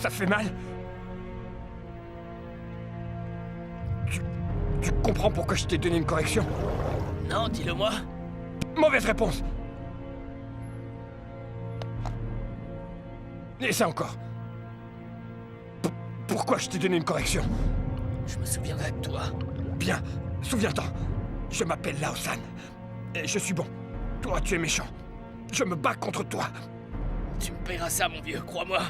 Ça fait mal? Tu comprends pourquoi je t'ai donné une correction? Non, dis-le-moi. Mauvaise réponse! Et ça encore. Pourquoi je t'ai donné une correction? Je me souviendrai de toi. Bien, souviens-t'en. Je m'appelle Lao San. Et je suis bon. Toi, tu es méchant. Je me bats contre toi. Tu me paieras ça, mon vieux, crois-moi.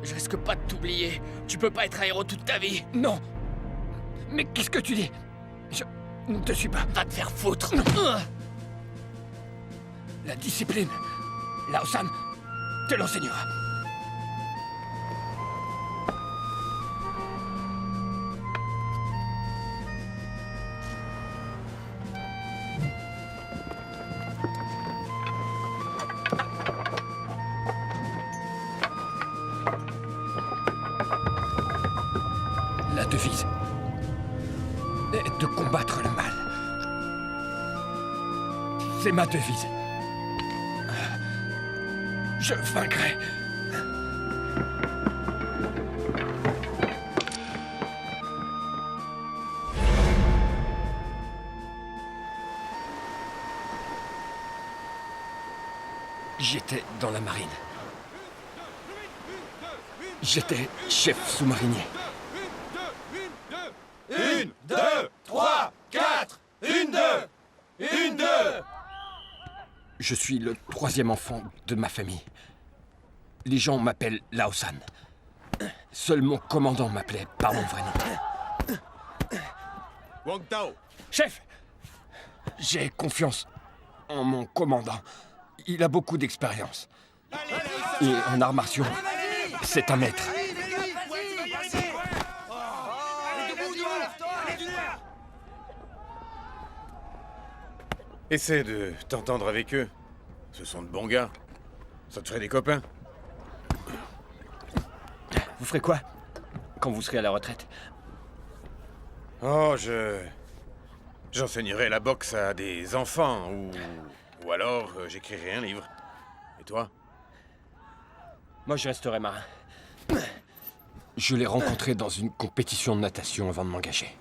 Je risque pas de t'oublier. Tu peux pas être un héros toute ta vie. Non. Mais qu'est-ce que tu dis? Je ne te suis pas. Va te faire foutre. La discipline, Lao San te l'enseignera. La devise est de combattre le mal. C'est ma devise. Je vaincrai. J'étais dans la marine. J'étais chef sous-marinier. 1, 2, 3, 4, 1, 2, 1, 2. Je suis le troisième enfant de ma famille. Les gens m'appellent Lao San. Seul mon commandant m'appelait par mon vrai nom. Wang Tao. Chef, j'ai confiance en mon commandant. Il a beaucoup d'expérience. Et en arts martiaux, c'est un maître. Essaie de t'entendre avec eux. Ce sont de bons gars. Ça te ferait des copains. Vous ferez quoi quand vous serez à la retraite? Oh, j'enseignerai la boxe à des enfants ou alors j'écrirai un livre. Et toi? Moi, je resterai marin. Je l'ai rencontrée dans une compétition de natation avant de m'engager.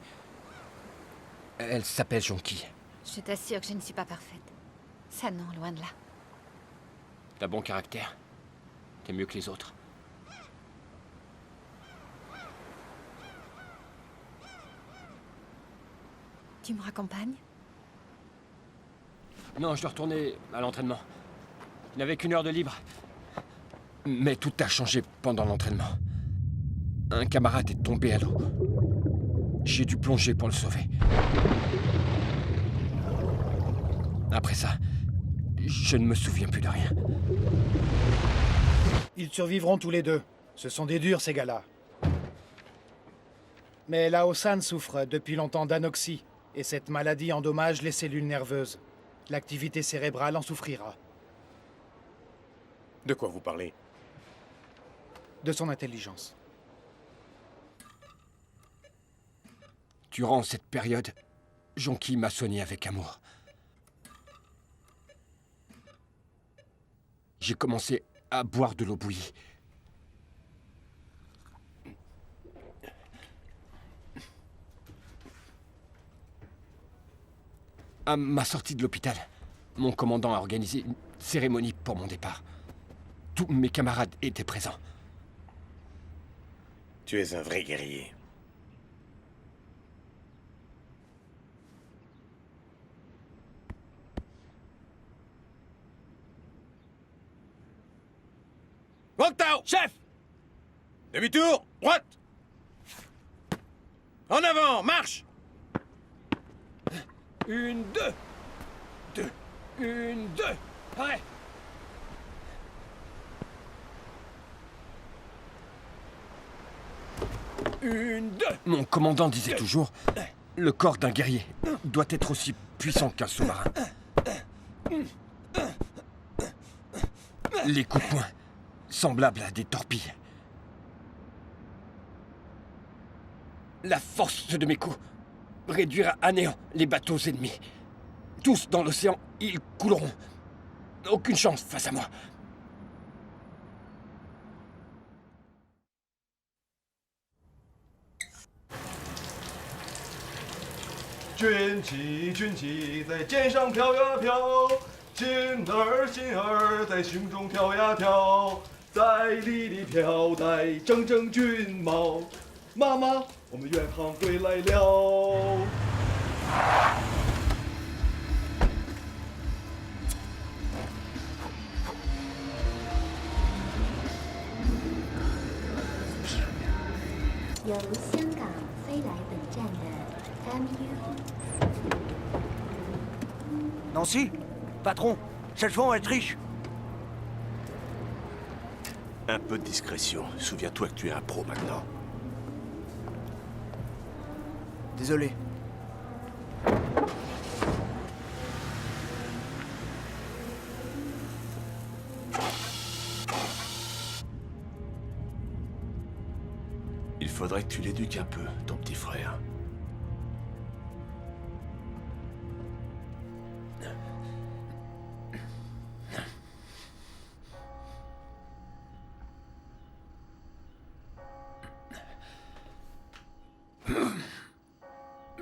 Elle s'appelle Jonki. Je t'assure que je ne suis pas parfaite. Ça non, loin de là. T'as bon caractère. T'es mieux que les autres. Tu me raccompagnes? Non, je dois retourner à l'entraînement. Il n'avait qu'une heure de libre. Mais tout a changé pendant l'entraînement. Un camarade est tombé à l'eau. J'ai dû plonger pour le sauver. Après ça, je ne me souviens plus de rien. Ils survivront tous les deux. Ce sont des durs, ces gars-là. Mais Lao San souffre depuis longtemps d'anoxie, et cette maladie endommage les cellules nerveuses. L'activité cérébrale en souffrira. De quoi vous parlez? De son intelligence. Durant cette période, Jonki m'a soigné avec amour. J'ai commencé à boire de l'eau bouillie. À ma sortie de l'hôpital, mon commandant a organisé une cérémonie pour mon départ. Tous mes camarades étaient présents. Tu es un vrai guerrier. Wang Tao! Chef! Demi-tour, droite! En avant, marche! 1, 2, 2, 1, 2, arrête! Une, deux. Mon commandant disait toujours, le corps d'un guerrier doit être aussi puissant qu'un sous-marin. Les coups de poing, semblables à des torpilles. La force de mes coups réduira à néant les bateaux ennemis. Tous dans l'océan, ils couleront. Aucune chance face à moi. 军旗在肩上飘呀飘，心儿在胸中跳呀跳，在里里飘带铮铮军帽。妈妈，我们远航回来了。由香港飞来本站的 MU。Nancy, patron, cette fois on est riche. Un peu de discrétion. Souviens-toi que tu es un pro maintenant. Désolé. Il faudrait que tu l'éduques un peu, ton petit frère.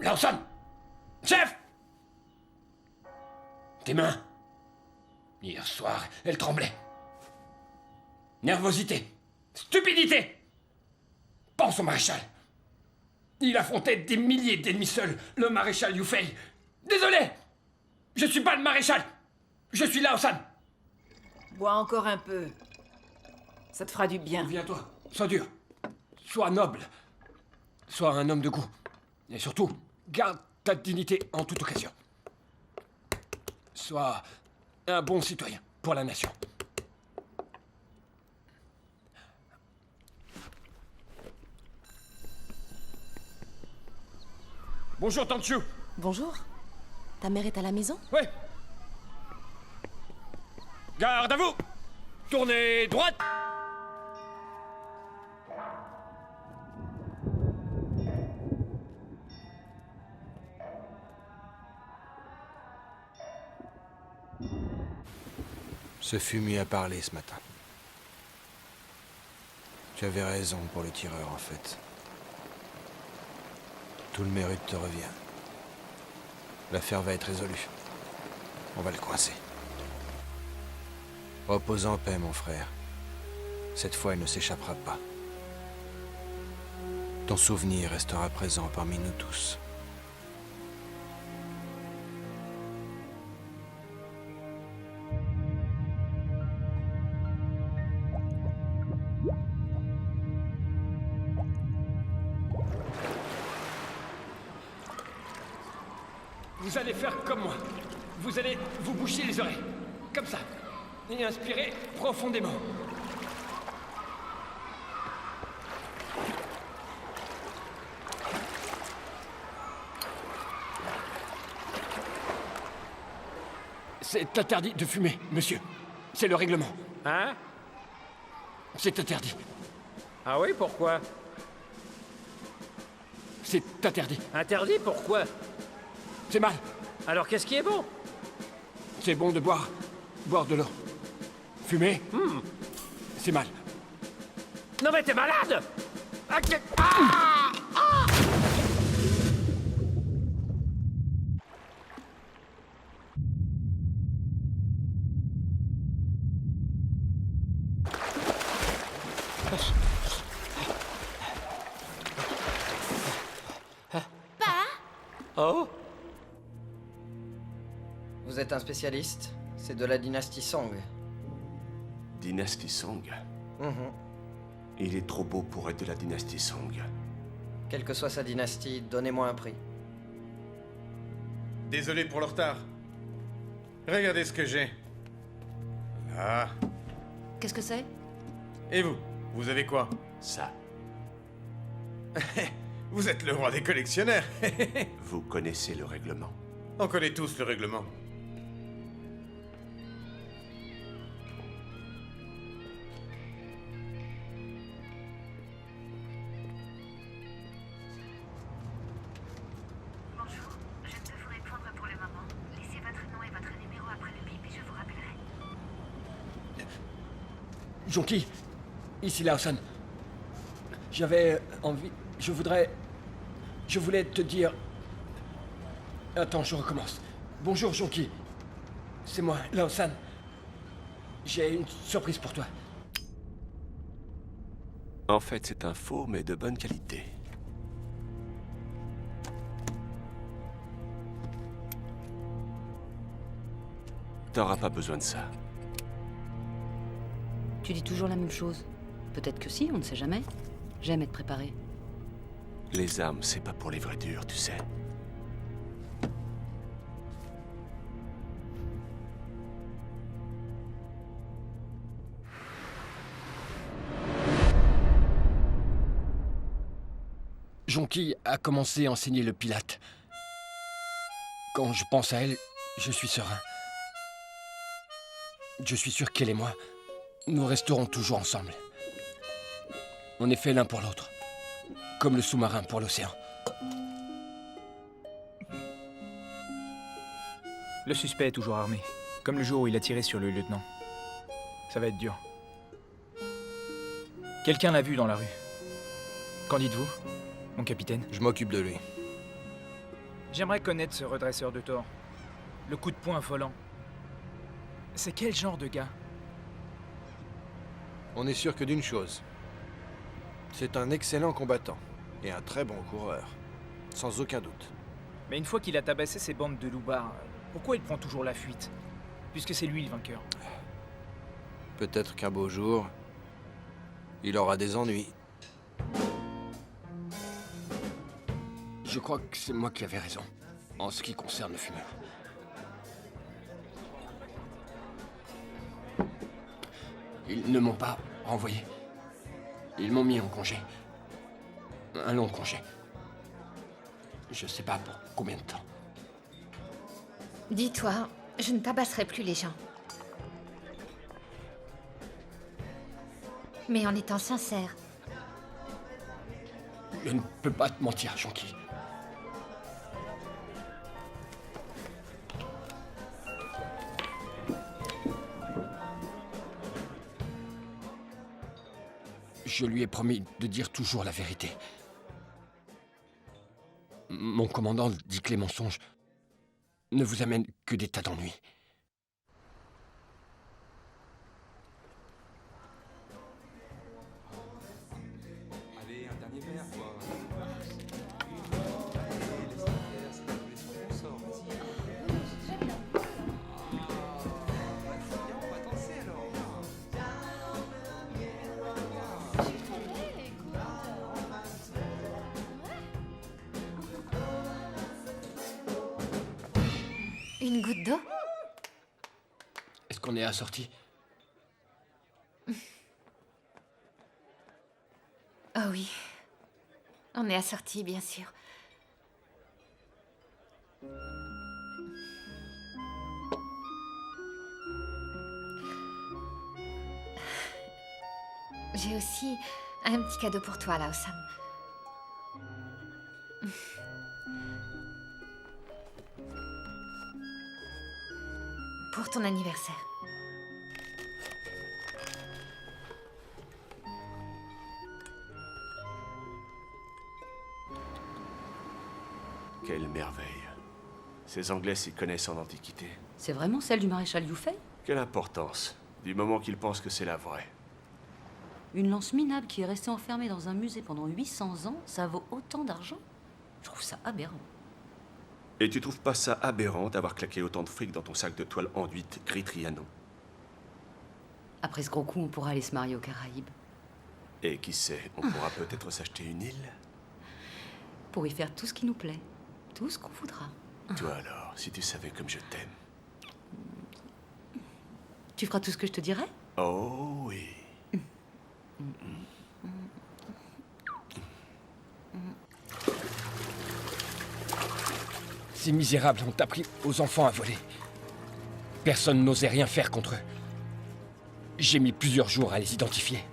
Lawson! Chef! Tes mains. Hier soir, elles tremblaient. Nervosité. Stupidité. Pense au maréchal. Il affrontait des milliers d'ennemis seuls, le maréchal Yufei. Désolé! Je suis pas le maréchal! Je suis Lawson! Bois encore un peu. Ça te fera du bien. Viens-toi, sois dur. Sois noble. Sois un homme de goût. Et surtout, garde ta dignité en toute occasion. Sois un bon citoyen pour la nation. Bonjour, Tante Chou. Bonjour. Ta mère est à la maison? Oui. Garde à vous. Tournez droite. Ce fut mieux à parler ce matin. Tu avais raison pour le tireur, en fait. Tout le mérite te revient. L'affaire va être résolue. On va le coincer. Repose en paix, mon frère. Cette fois, il ne s'échappera pas. Ton souvenir restera présent parmi nous tous. Vous allez faire comme moi. Vous allez vous boucher les oreilles. Comme ça. Et inspirez profondément. C'est interdit de fumer, monsieur. C'est le règlement. Hein? C'est interdit. Ah oui, pourquoi? C'est interdit. Interdit, pourquoi? C'est mal. Alors qu'est-ce qui est bon? C'est bon de boire. Boire de l'eau. Fumer, c'est mal. Non mais t'es malade! Oh? Vous êtes un spécialiste? C'est de la dynastie Song. Dynastie Song. Il est trop beau pour être de la dynastie Song. Quelle que soit sa dynastie, donnez-moi un prix. Désolé pour le retard. Regardez ce que j'ai. Là. Qu'est-ce que c'est? Et vous? Vous avez quoi? Ça. Vous êtes le roi des collectionneurs. Vous connaissez le règlement. On connaît tous le règlement. Bonjour, je ne peux vous répondre pour le moment. Laissez votre nom et votre numéro après le bip et je vous rappellerai. Jonky, ici Lawson. J'avais envie... Je voulais te dire... Attends, je recommence. Bonjour, Jonki. C'est moi, Lao-san. J'ai une surprise pour toi. En fait, c'est un faux, mais de bonne qualité. T'auras pas besoin de ça. Tu dis toujours la même chose. Peut-être que si, on ne sait jamais. J'aime être préparé. Les armes, c'est pas pour les vrais durs, tu sais. Jonki a commencé à enseigner le pilate. Quand je pense à elle, je suis serein. Je suis sûr qu'elle et moi, nous resterons toujours ensemble. On est fait l'un pour l'autre, comme le sous-marin pour l'océan. Le suspect est toujours armé, comme le jour où il a tiré sur le lieutenant. Ça va être dur. Quelqu'un l'a vu dans la rue. Qu'en dites-vous, mon capitaine? Je m'occupe de lui. J'aimerais connaître ce redresseur de tort. Le coup de poing affolant. C'est quel genre de gars? On est sûr que d'une chose. C'est un excellent combattant. Et un très bon coureur. Sans aucun doute. Mais une fois qu'il a tabassé ces bandes de loupards, pourquoi il prend toujours la fuite? Puisque c'est lui le vainqueur. Peut-être qu'un beau jour, il aura des ennuis. Je crois que c'est moi qui avais raison, en ce qui concerne le fumeur. Ils ne m'ont pas renvoyé. Ils m'ont mis en congé. Un long congé. Je sais pas pour combien de temps. Dis-toi, je ne tabasserai plus les gens. Mais en étant sincère. Je ne peux pas te mentir, Jonki. Je lui ai promis de dire toujours la vérité. Mon commandant dit que les mensonges ne vous amènent que des tas d'ennuis. Allez, un dernier verre, quoi. Une goutte d'eau? Est-ce qu'on est assorti? Oh oui. On est assortis, bien sûr. J'ai aussi un petit cadeau pour toi, Lao-san. Pour ton anniversaire. Quelle merveille. Ces Anglais s'y connaissent en antiquité. C'est vraiment celle du maréchal Yufei? Quelle importance, du moment qu'ils pensent que c'est la vraie. Une lance minable qui est restée enfermée dans un musée pendant 800 ans, ça vaut autant d'argent? Je trouve ça aberrant. Et tu trouves pas ça aberrant d'avoir claqué autant de fric dans ton sac de toile enduite gris Trianon? Après ce gros coup, on pourra aller se marier aux Caraïbes. Et qui sait, on pourra peut-être s'acheter une île? Pour y faire tout ce qui nous plaît. Tout ce qu'on voudra. Toi alors, si tu savais comme je t'aime. Tu feras tout ce que je te dirai? Oh oui. Ces misérables ont appris aux enfants à voler. Personne n'osait rien faire contre eux. J'ai mis plusieurs jours à les identifier.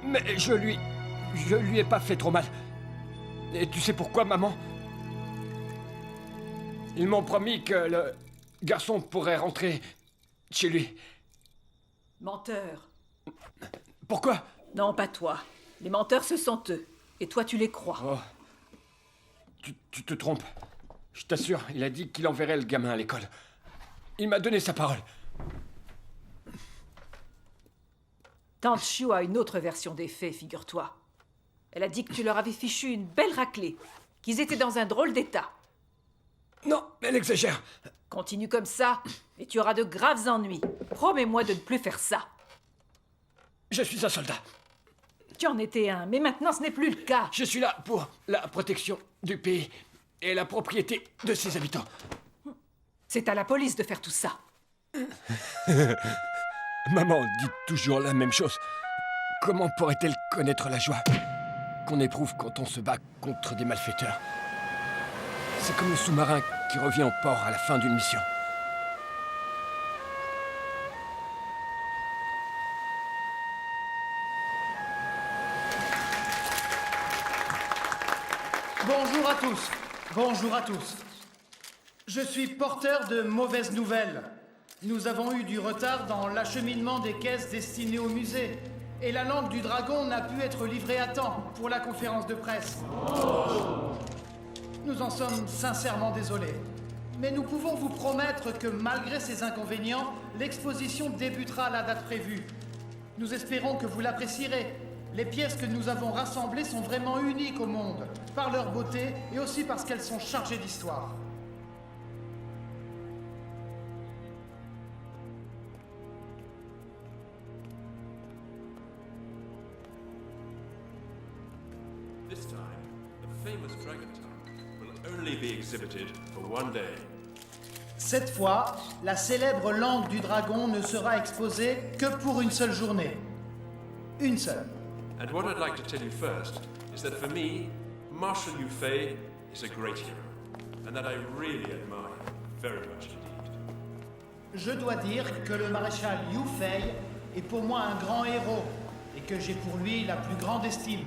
Mais je lui ai pas fait trop mal. Et tu sais pourquoi, maman? Ils m'ont promis que le garçon pourrait rentrer chez lui. Menteur. Pourquoi? Non, pas toi. Les menteurs, ce sont eux. Et toi, tu les crois. Oh. Tu te trompes. Je t'assure, il a dit qu'il enverrait le gamin à l'école. Il m'a donné sa parole. Tante Chiu a une autre version des faits, figure-toi. Elle a dit que tu leur avais fichu une belle raclée, qu'ils étaient dans un drôle d'état. Non, elle exagère. Continue comme ça, et tu auras de graves ennuis. Promets-moi de ne plus faire ça. Je suis un soldat. Tu en étais un, mais maintenant ce n'est plus le cas. Je suis là pour la protection du pays et la propriété de ses habitants. C'est à la police de faire tout ça. Maman dit toujours la même chose. Comment pourrait-elle connaître la joie qu'on éprouve quand on se bat contre des malfaiteurs? C'est comme le sous-marin qui revient au port à la fin d'une mission. Bonjour à tous. Bonjour à tous. Je suis porteur de mauvaises nouvelles. Nous avons eu du retard dans l'acheminement des caisses destinées au musée. Et la langue du dragon n'a pu être livrée à temps pour la conférence de presse. Nous en sommes sincèrement désolés. Mais nous pouvons vous promettre que malgré ces inconvénients, l'exposition débutera à la date prévue. Nous espérons que vous l'apprécierez. Les pièces que nous avons rassemblées sont vraiment uniques au monde, par leur beauté et aussi parce qu'elles sont chargées d'histoire. This time, the famous dragon tongue will only be exhibited for one day. Cette fois, la célèbre langue du dragon ne sera exposée que pour une seule journée. Une seule. And what I'd like to tell you first is that for me, Marshal Yu Fei is a great hero, and that I really admire him very much indeed. Je dois dire que le maréchal Yu Fei est pour moi un grand héros, et que j'ai pour lui la plus grande estime.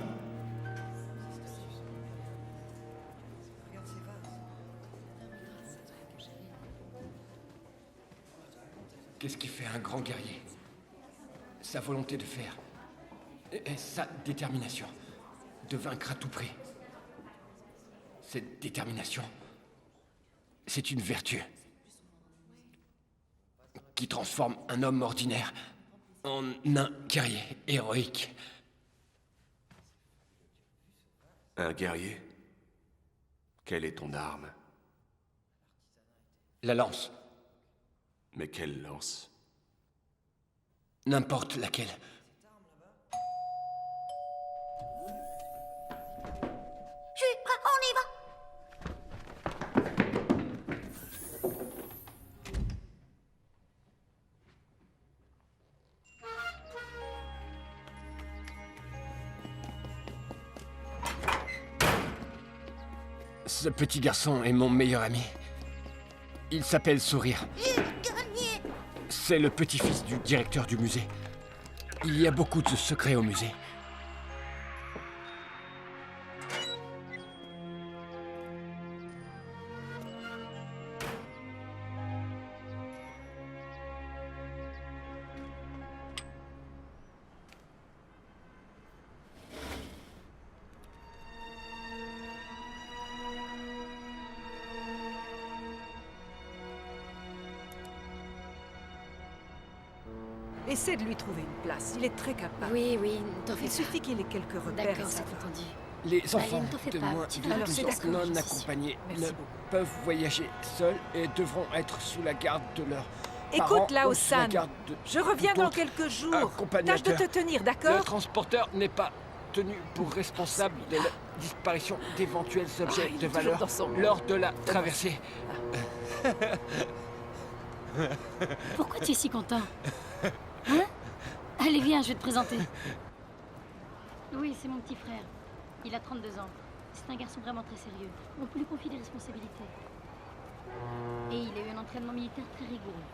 Qu'est-ce qui fait un grand guerrier? Sa volonté de faire. Et sa détermination. De vaincre à tout prix. Cette détermination, c'est une vertu. Qui transforme un homme ordinaire en un guerrier héroïque. Un guerrier? Quelle est ton arme? La lance. Mais quelle lance? N'importe laquelle. Je suis prêt, on y va. Ce petit garçon est mon meilleur ami. Il s'appelle Sourire. C'est le petit-fils du directeur du musée. Il y a beaucoup de secrets au musée. Essaie de lui trouver une place, il est très capable. Oui, oui, ne t'en fais Il pas. suffit qu'il ait quelques repères. D'accord, et ça c'est va. entendu. Les Bah, enfants ne t'en fais de pas, moins tu de vas- 12 c'est ans d'accord, non j'en suis accompagnés Merci ne beaucoup. peuvent voyager seuls et devront être sous la garde de leurs parents Écoute, Lao ou sous la San, garde de je reviens dans d'autres quelques jours. accompagnateurs. Tâche de te tenir, Le d'accord? transporteur n'est pas tenu pour responsable de la disparition d'éventuels objets il est de toujours valeur dans son monde. lors de la traversée. Pourquoi tu es si content? Hein? Allez, viens, je vais te présenter. Oui, c'est mon petit frère. Il a 32 ans. C'est un garçon vraiment très sérieux. On peut lui confier des responsabilités. Et il a eu un entraînement militaire très rigoureux.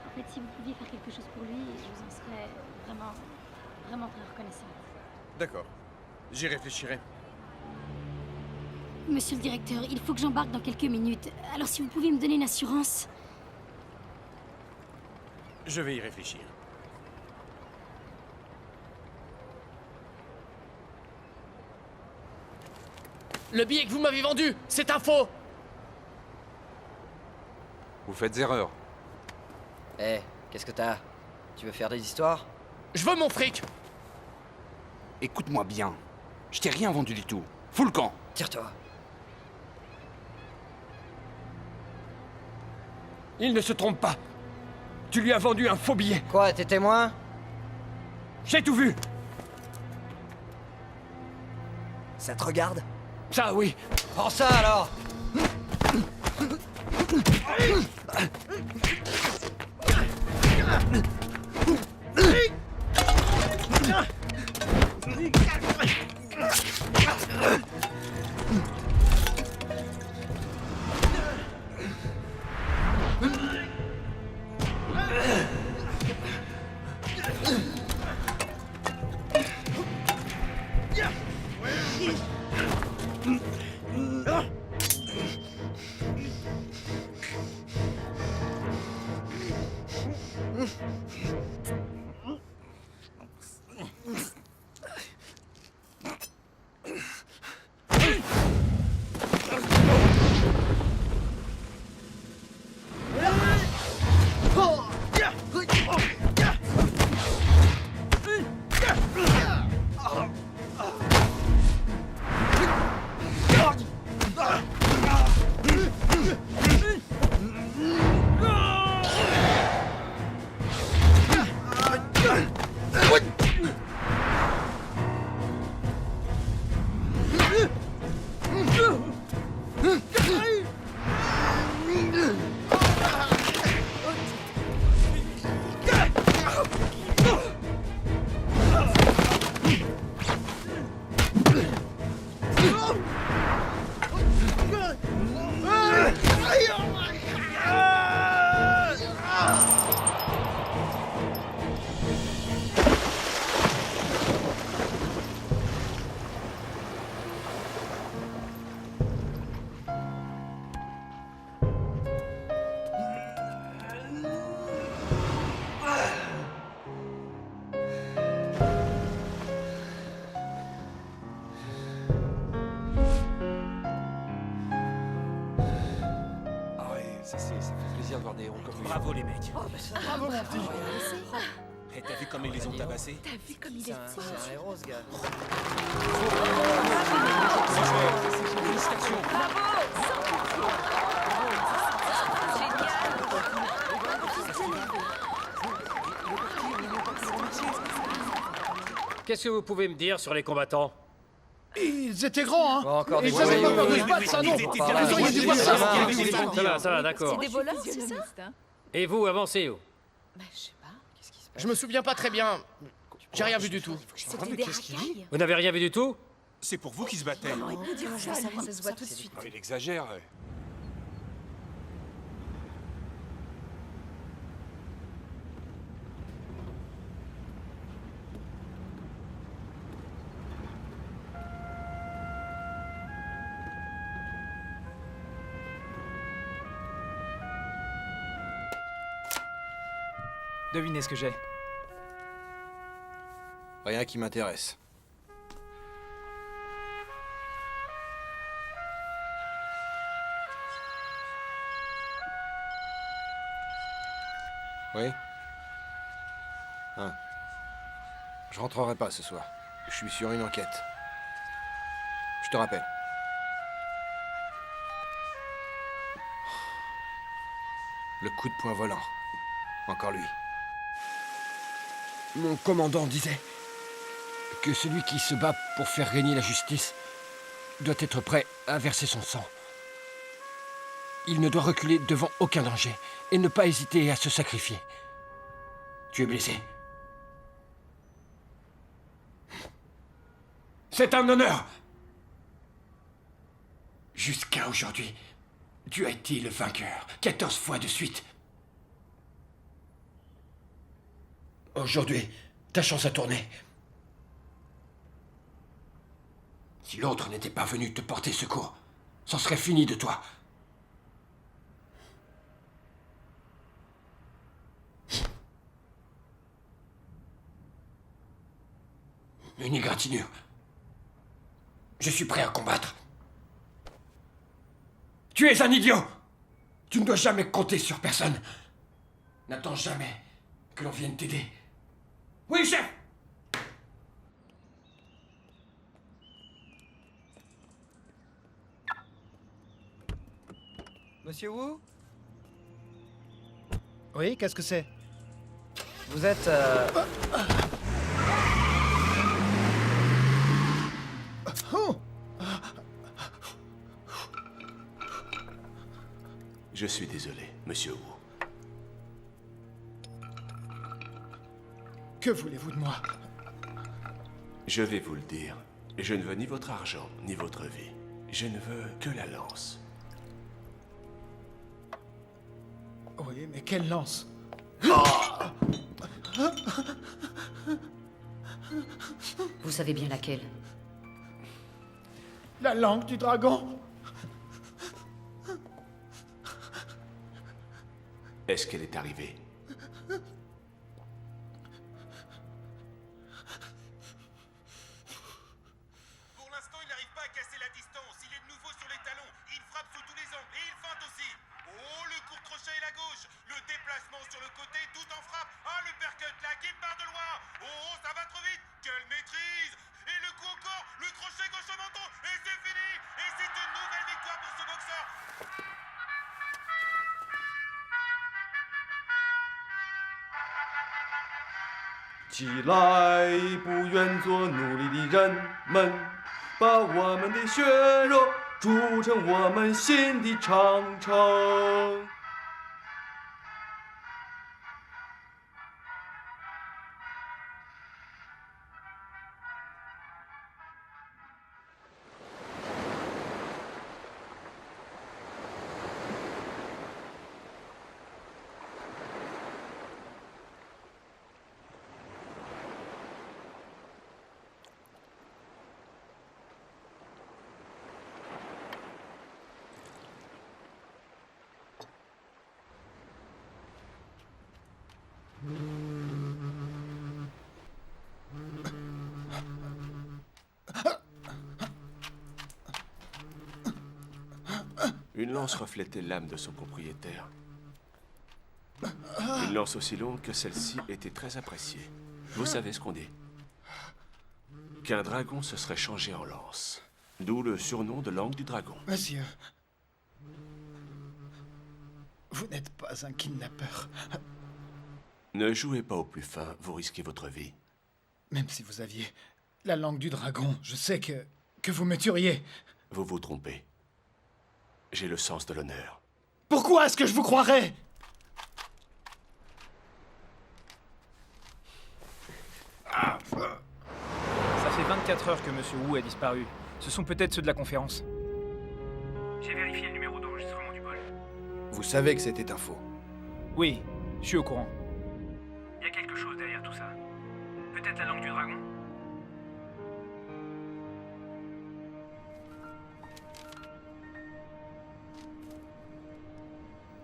En fait, si vous pouviez faire quelque chose pour lui, je vous en serais vraiment, vraiment très reconnaissante. D'accord. J'y réfléchirai. Monsieur le directeur, il faut que j'embarque dans quelques minutes. Alors si vous pouvez me donner une assurance... Je vais y réfléchir. Le billet que vous m'avez vendu, c'est un faux! Vous faites erreur. Eh, qu'est-ce que t'as? Tu veux faire des histoires? Je veux mon fric! Écoute-moi bien. Je t'ai rien vendu du tout. Fous le camp. Tire-toi. Il ne se trompe pas. Tu lui as vendu un faux billet. Quoi, t'es témoin? J'ai tout vu. Ça te regarde? Ça, oui. Prends ça, alors! Ça fait plaisir de voir des héros comme vous. Bravo les mecs. Bravo, mon petit. Et t'as vu comme ils les ont tabassés? T'as vu comme il est fort? C'est un héros, ce gars. Félicitations. Qu'est-ce que vous pouvez me dire sur les combattants? Ils étaient grands, hein. Encore des Ils avaient pas voyous. peur de se battre, ça, non. Vous auriez dû voir ça. Ça va, d'accord. C'est des voleurs, c'est ça? Et vous, avancez où? Bah, je sais pas. Je me souviens pas très bien. J'ai rien vu du tout. C'était des racailles. Vous n'avez rien vu du tout? C'est pour vous qui se battaient. Comment il peut dire ça? Ça se voit tout de suite. Ah, il exagère. Devinez ce que j'ai. Rien qui m'intéresse. Oui? Hein. Je rentrerai pas ce soir. Je suis sur une enquête. Je te rappelle. Le coup de poing volant. Encore lui. Mon commandant disait que celui qui se bat pour faire régner la justice doit être prêt à verser son sang. Il ne doit reculer devant aucun danger et ne pas hésiter à se sacrifier. Tu es blessé. C'est un honneur. Jusqu'à aujourd'hui, tu as été le vainqueur, 14 fois de suite. Aujourd'hui, ta chance a tourné. Si l'autre n'était pas venu te porter secours, c'en serait fini de toi. Une égratignure. Je suis prêt à combattre. Tu es un idiot! Tu ne dois jamais compter sur personne. N'attends jamais que l'on vienne t'aider. Oui, chef! Monsieur Wu? Oui, qu'est-ce que c'est? Vous êtes... Je suis désolé, monsieur Wu. Que voulez-vous de moi? Je vais vous le dire. Je ne veux ni votre argent, ni votre vie. Je ne veux que la lance. Oui, mais quelle lance? Vous savez bien laquelle? La langue du dragon. Est-ce qu'elle est arrivée? Pour l'instant, il n'arrive pas à casser la distance. Il est de nouveau sur les talons. Il frappe sous tous les angles et il feinte aussi. Oh, le court crochet et la gauche. Le déplacement sur le côté tout en frappe. Ah, le percut là qui part de loin. Oh, ça va trop vite. Quelle maîtrise. Et le coup encore. Le crochet gauche au menton. Et c'est fini. Et c'est une nouvelle victoire pour ce boxeur. 起来，不愿做奴隶的人们，把我们的血肉筑成我们新的长城。Une lance reflétait l'âme de son propriétaire. Une lance aussi longue que celle-ci était très appréciée. Vous savez ce qu'on dit? Qu'un dragon se serait changé en lance. D'où le surnom de langue du dragon. Monsieur, vous n'êtes pas un kidnappeur. Ne jouez pas au plus fin, vous risquez votre vie. Même si vous aviez la langue du dragon, je sais que vous me tueriez. Vous vous trompez. J'ai le sens de l'honneur. Pourquoi est-ce que je vous croirais? Ça fait 24 heures que Monsieur Wu a disparu. Ce sont peut-être ceux de la conférence. J'ai vérifié le numéro d'enregistrement du vol. Vous savez que c'était un faux. Oui, je suis au courant. Il y a quelque chose derrière tout ça. Peut-être la langue du dragon?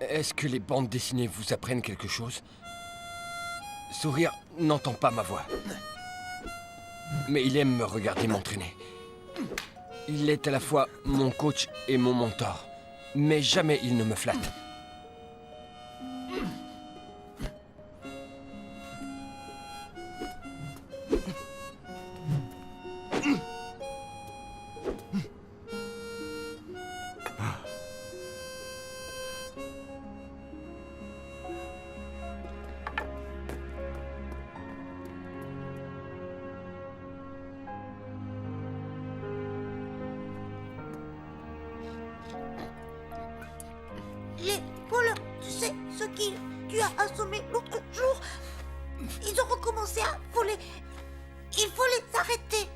Est-ce que les bandes dessinées vous apprennent quelque chose? Sourire n'entend pas ma voix. Mais il aime me regarder m'entraîner. Il est à la fois mon coach et mon mentor. Mais jamais il ne me flatte. Les voleurs, tu sais ce qu'ils... Tu as assommé l'autre jour. Ils ont recommencé à voler. Il faut les arrêter.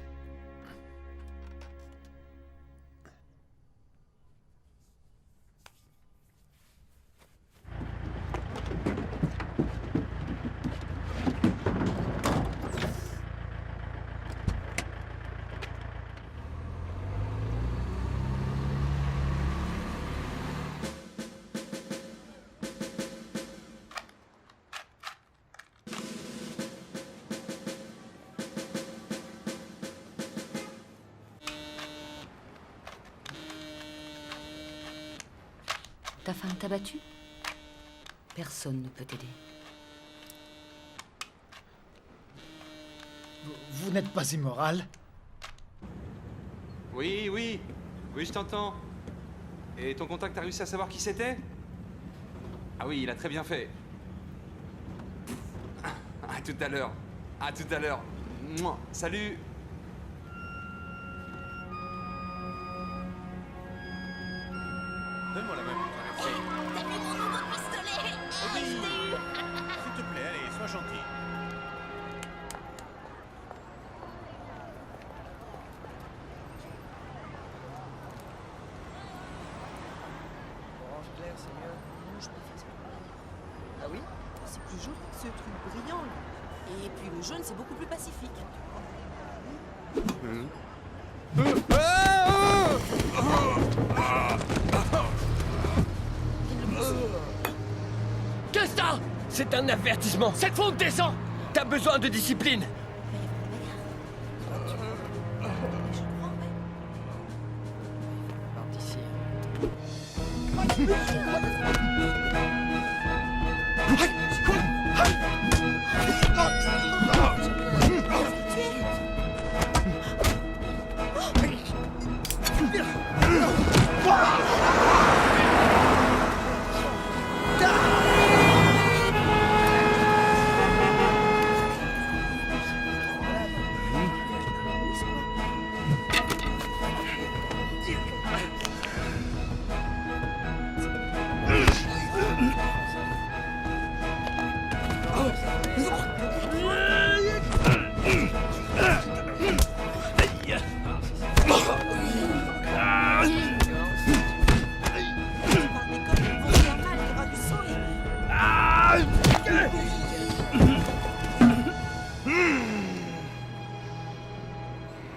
Ta femme t'a battu? Personne ne peut t'aider. Vous n'êtes pas immoral? Oui, oui. Oui, je t'entends. Et ton contact a réussi à savoir qui c'était? Ah oui, il a très bien fait. À tout à l'heure. À tout à l'heure. Mouah. Salut. Donne-moi la main pour traverser. T'as mis mon nouveau pistolet. Oui. S'il te plaît, allez, sois gentil. Orange clair, c'est mieux. Non, je préfère ce bleu. Ah oui? C'est plus joli que ce truc brillant, là. Et puis le jaune, c'est beaucoup plus pacifique. Qu'est-ce que t'as? C'est un avertissement. Cette faute descend. T'as besoin de discipline.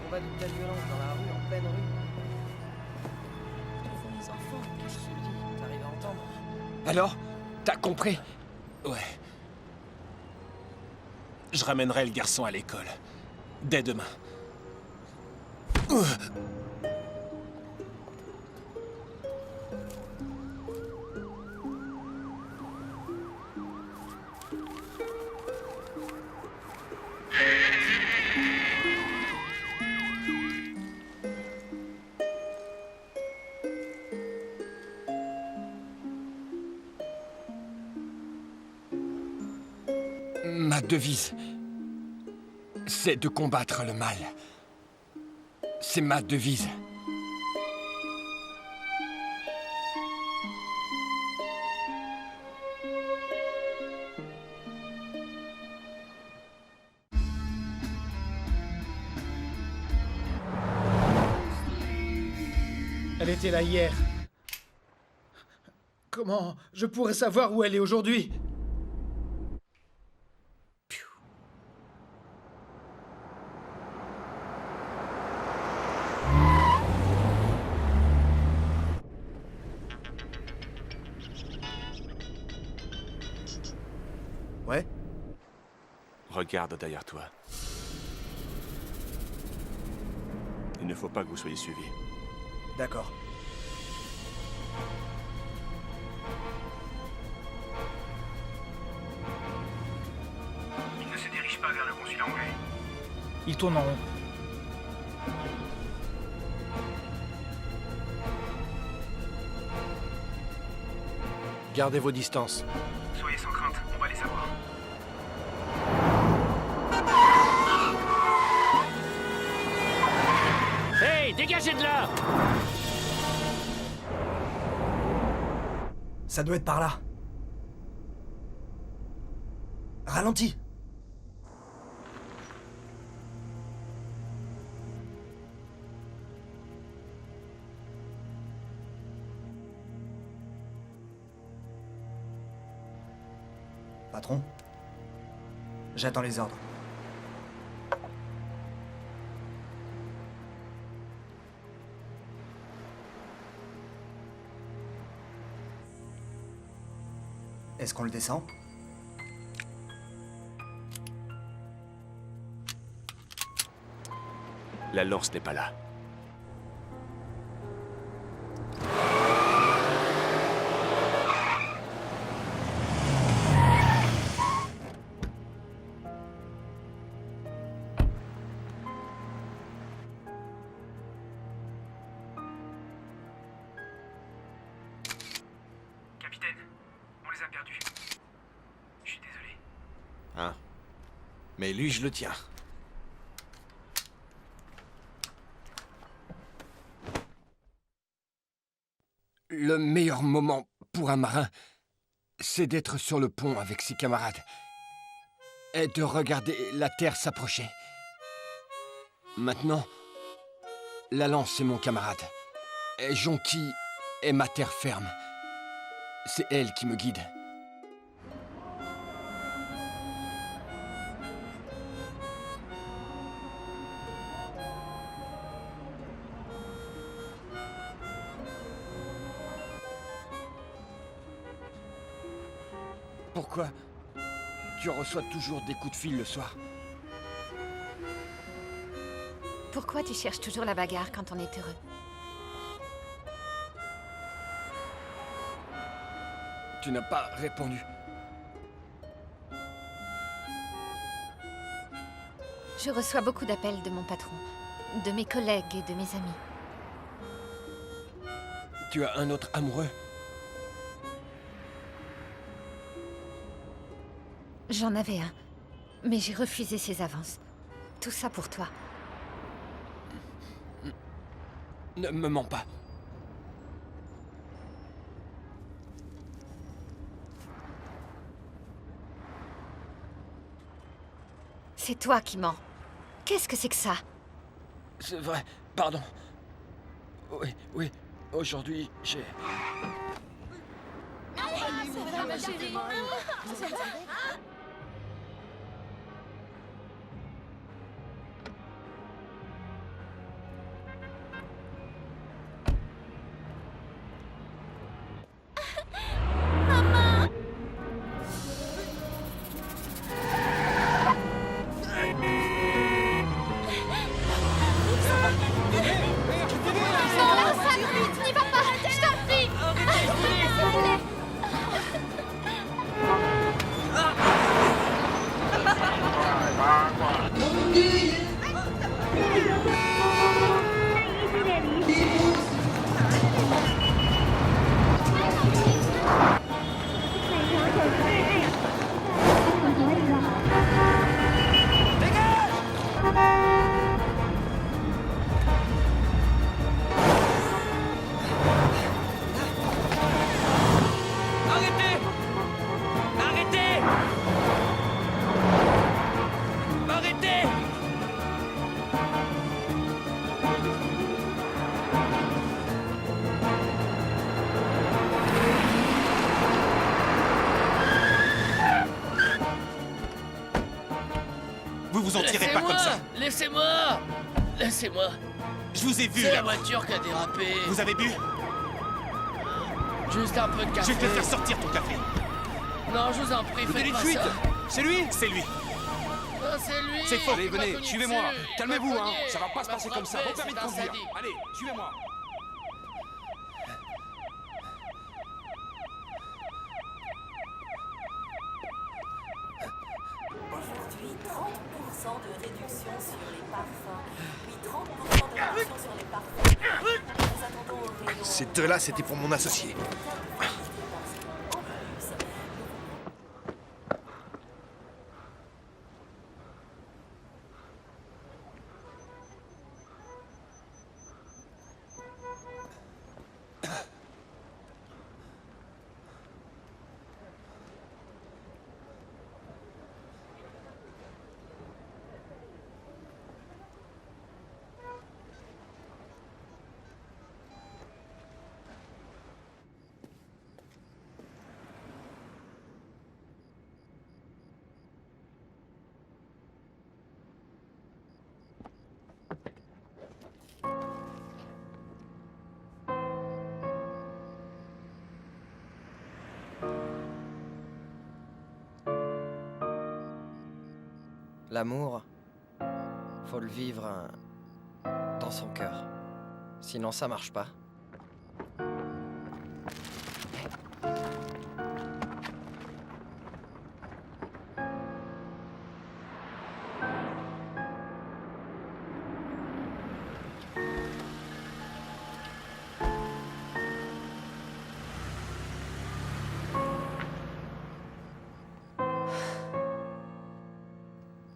Combat de telle violence dans la rue, en pleine rue. Devant les enfants, qu'est-ce que je te dis? T'arrives à entendre? Alors? T'as compris? Ouais. Je ramènerai le garçon à l'école. Dès demain. Ma devise, c'est de combattre le mal. C'est ma devise. Elle était là hier. Comment je pourrais savoir où elle est aujourd'hui? Ouais? Regarde derrière toi. Il ne faut pas que vous soyez suivis. D'accord. Il ne se dirige pas vers le consulat anglais. Il tourne en rond. Gardez vos distances. Soyez sans crainte, on va les avoir. Hey, dégagez de là! Ça doit être par là. Ralentis. Patron? J'attends les ordres. Est-ce qu'on le descend? La lance n'est pas là. Capitaine, on les a perdus. Je suis désolé. Hein? Mais lui, je le tiens. Le meilleur moment pour un marin, c'est d'être sur le pont avec ses camarades et de regarder la terre s'approcher. Maintenant, la lance est mon camarade et Jonquille est ma terre ferme. C'est elle qui me guide. Pourquoi tu reçois toujours des coups de fil le soir? Pourquoi tu cherches toujours la bagarre quand on est heureux? Tu n'as pas répondu. Je reçois beaucoup d'appels de mon patron, de mes collègues et de mes amis. Tu as un autre amoureux? J'en avais un, mais j'ai refusé ses avances. Tout ça pour toi. Ne me mens pas. C'est toi qui mens. Qu'est-ce que c'est que ça? C'est vrai, pardon. Oui, aujourd'hui, j'ai... Ma chérie. Vous en tirez pas comme ça. Laissez-moi. Laissez-moi. Je vous ai vu, C'est la là. voiture qui a dérapé. Vous avez bu? Juste un peu de café. Je vais te le faire sortir, ton café. Non, je vous en prie, Vous faites donnez pas une fuite? ça. C'est lui? C'est lui. Non, c'est lui. C'est faux. Il m'a cogné suivez-moi. dessus. Calmez-vous, Il m'a hein. cogné. Ça va pas se Il m'a passer comme ça. frappé, Vos permis de c'est un conduire. sadique. Allez, suivez-moi. Aujourd'hui, 30% de réduction sur les parfums, puis 30% de réduction sur les parfums. Nous attendons au rayon. Ces deux-là, c'était pour mon associé. L'amour, faut le vivre dans son cœur. Sinon, ça marche pas.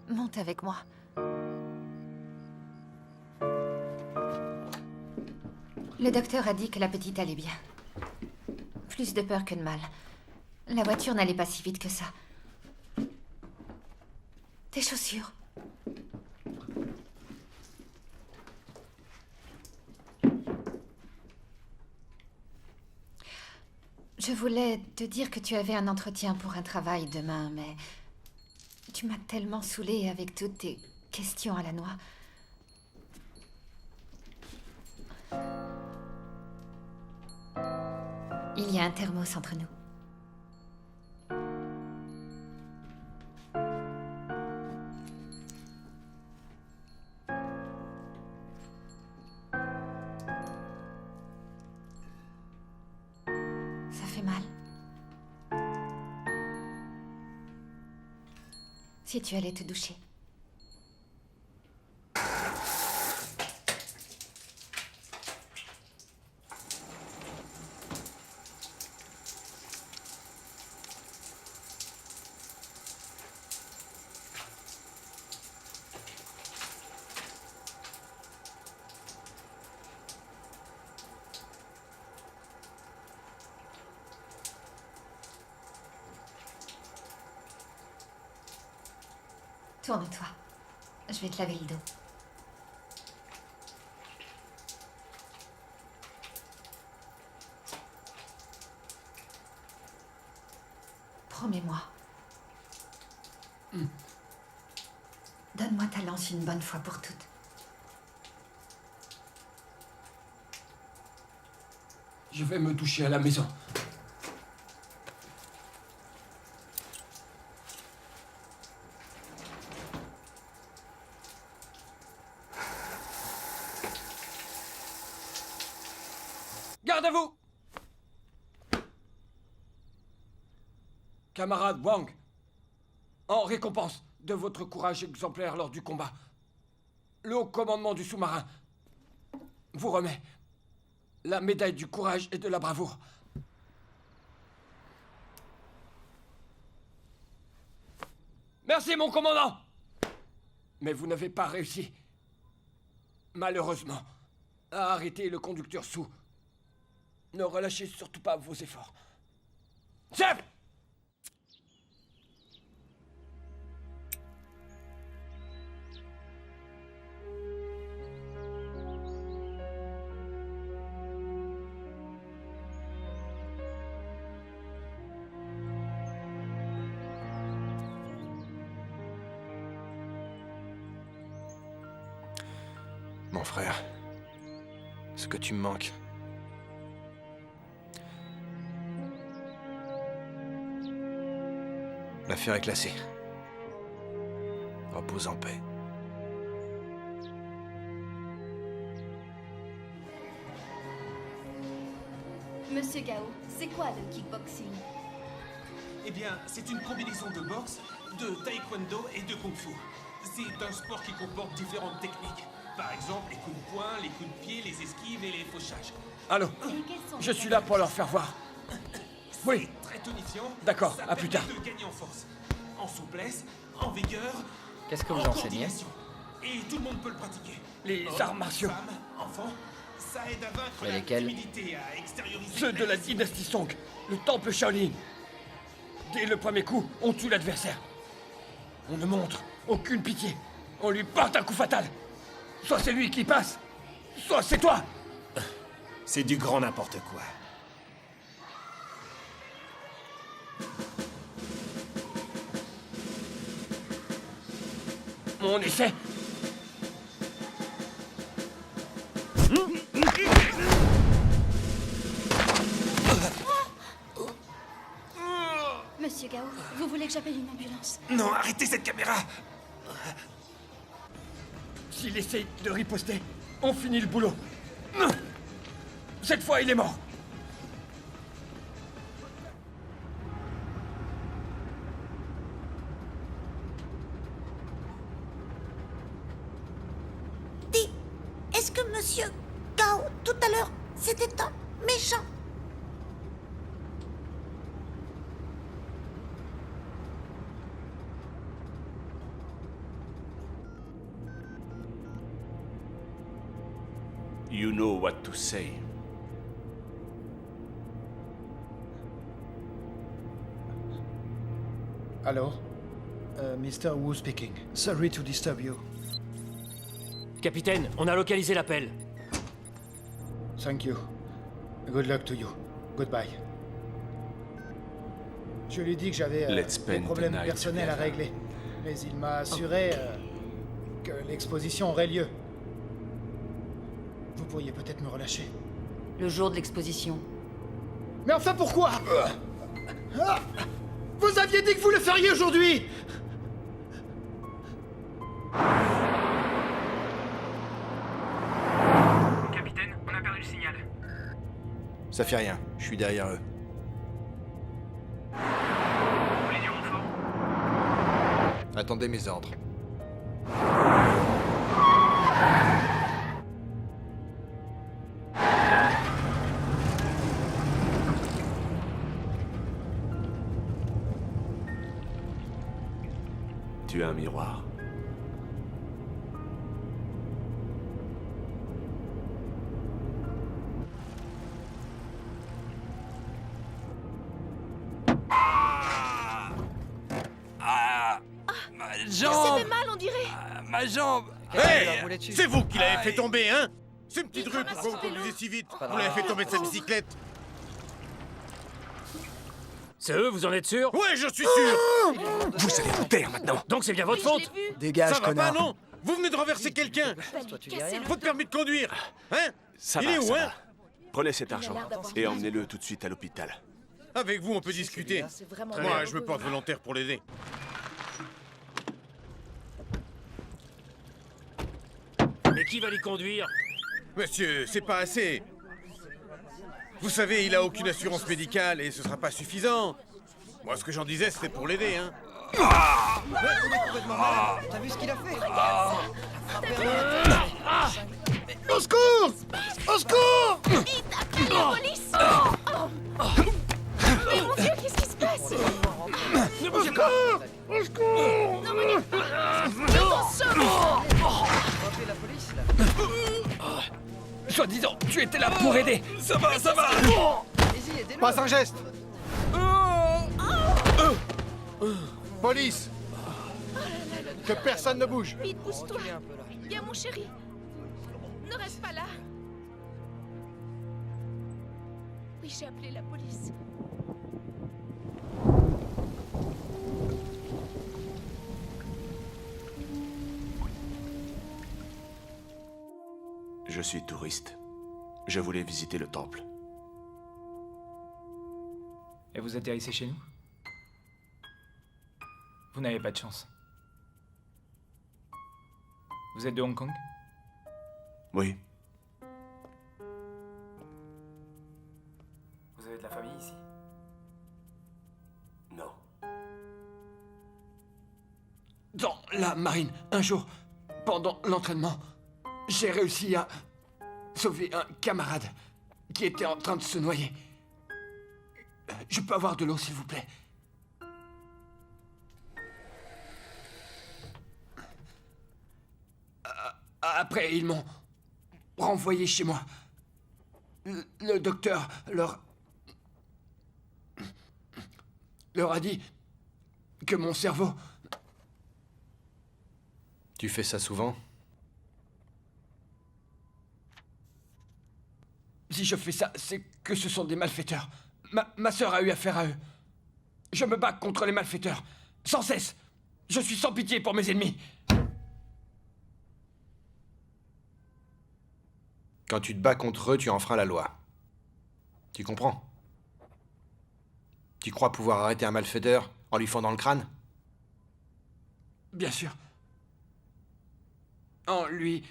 Monte avec moi. Le docteur a dit que la petite allait bien. Plus de peur que de mal. La voiture n'allait pas si vite que ça. Tes chaussures. Je voulais te dire que tu avais un entretien pour un travail demain, mais tu m'as tellement saoulée avec toutes tes questions à la noix. Il y a un thermos entre nous. Ça fait mal. Si tu allais te doucher. Tourne-toi. Je vais te laver le dos. Promets-moi. Donne-moi ta lance une bonne fois pour toutes. Je vais me doucher à la maison. Gardez-vous! Camarade Wang, en récompense de votre courage exemplaire lors du combat, le haut commandement du sous-marin vous remet la médaille du courage et de la bravoure. Merci, mon commandant! Mais vous n'avez pas réussi, malheureusement, à arrêter le conducteur Sou. Ne relâchez surtout pas vos efforts. Chef! Mon frère, ce que tu me manques. L'affaire est classée. Repose en paix. Monsieur Gao, c'est quoi le kickboxing? Eh bien, c'est une combinaison de boxe, de taekwondo et de kung-fu. C'est un sport qui comporte différentes techniques. Par exemple, les coups de poing, les coups de pied, les esquives et les fauchages. Allô? Je suis là pour leur faire voir. Oui. Très tonifiant. D'accord, à plus tard. Ça permet de gagner en force, en souplesse, en vigueur. Qu'est-ce que vous en enseignez? coordination. Et tout le monde peut le pratiquer. Les Hommes, arts martiaux. Femmes, enfants, ça aide à vaincre Mais la lesquels? timidité, à extérioriser Ceux de la dynastie Song, le temple Shaolin. Dès le premier coup, on tue l'adversaire. On ne montre aucune pitié. On lui porte un coup fatal. Soit c'est lui qui passe, soit c'est toi. C'est du grand n'importe quoi. On essaie. Monsieur Gao, vous voulez que j'appelle une ambulance? Non, arrêtez cette caméra! S'il essaye de riposter, on finit le boulot. Cette fois, il est mort. Dis, est-ce que Monsieur Gao, tout à l'heure, c'était un méchant? You know what to say. Allô? Mr. Wu speaking. Sorry to disturb you. Capitaine, on a localisé l'appel. Thank you. Good luck to you. Goodbye. Je lui ai dit que j'avais Let's des spend the problèmes night personnels à together. régler. Mais il m'a assuré que l'exposition aurait lieu. Vous pourriez peut-être me relâcher. Le jour de l'exposition. Mais enfin pourquoi? Ah, vous aviez dit que vous le feriez aujourd'hui! Capitaine, on a perdu le signal. Ça fait rien, je suis derrière eux. Vous voulez du renfort? Attendez mes ordres. Tu as un miroir. Ma Ça jambe! fait mal, on dirait. Ma jambe! Hey, c'est vous qui l'avez fait Aïe. tomber, hein? C'est une petite Il rue, pourquoi vous ramasse conduisez si vite? Pas Vous l'avez grave. fait tomber de sa bicyclette? C'est eux, vous en êtes sûr? Ouais, je suis sûr! Vous allez vous taire maintenant. Donc c'est bien votre Oui, je faute? l'ai vu. Dégage, Ça va connard. pas, non? Vous venez de renverser quelqu'un! Toi, tu dis Cassez rien? le Votre permis de conduire! Hein? Ça Il va, est où, ça hein? va. Prenez cet argent l'air d'avoir et bien emmenez-le tout de suite à l'hôpital. Avec vous, on peut discuter. C'est vraiment Moi, malheureux. je me porte volontaire pour l'aider. Mais qui va les conduire? Monsieur, c'est pas assez. Vous savez, il a aucune assurance médicale et ce sera pas suffisant. Moi, ce que j'en disais, c'était pour l'aider, hein. Ouais, il est complètement malade. T'as vu ce qu'il a fait? Au secours! Au secours! Il t'a appelé la police. Mais mon Dieu, qu'est-ce qui se passe? Au secours! Au secours! Non, mais attention. Rappelez la police, là. Soi-disant, tu étais là pour aider. Ça va, ça va! Allez-y, aidez-le. Pas un geste. Police. Que personne ne bouge. Vite, pousse-toi. Reculez un peu, là. Viens, mon chéri. Ne reste pas là. Oui, j'ai appelé la police. Je suis touriste. Je voulais visiter le temple. Et vous atterrissez chez nous? Vous n'avez pas de chance. Vous êtes de Hong Kong? Oui, Vous avez de la famille ici? non. Dans la marine, un jour, pendant l'entraînement, j'ai réussi à sauver un camarade qui était en train de se noyer. Je peux avoir de l'eau, s'il vous plaît? Après, ils m'ont renvoyé chez moi. Le docteur leur a dit que mon cerveau... Tu fais ça souvent? Si je fais ça, c'est que ce sont des malfaiteurs. Ma sœur a eu affaire à eux. Je me bats contre les malfaiteurs, sans cesse. Je suis sans pitié pour mes ennemis. Quand tu te bats contre eux, tu enfreins la loi. Tu comprends? Tu crois pouvoir arrêter un malfaiteur en lui fendant le crâne? Bien sûr. En lui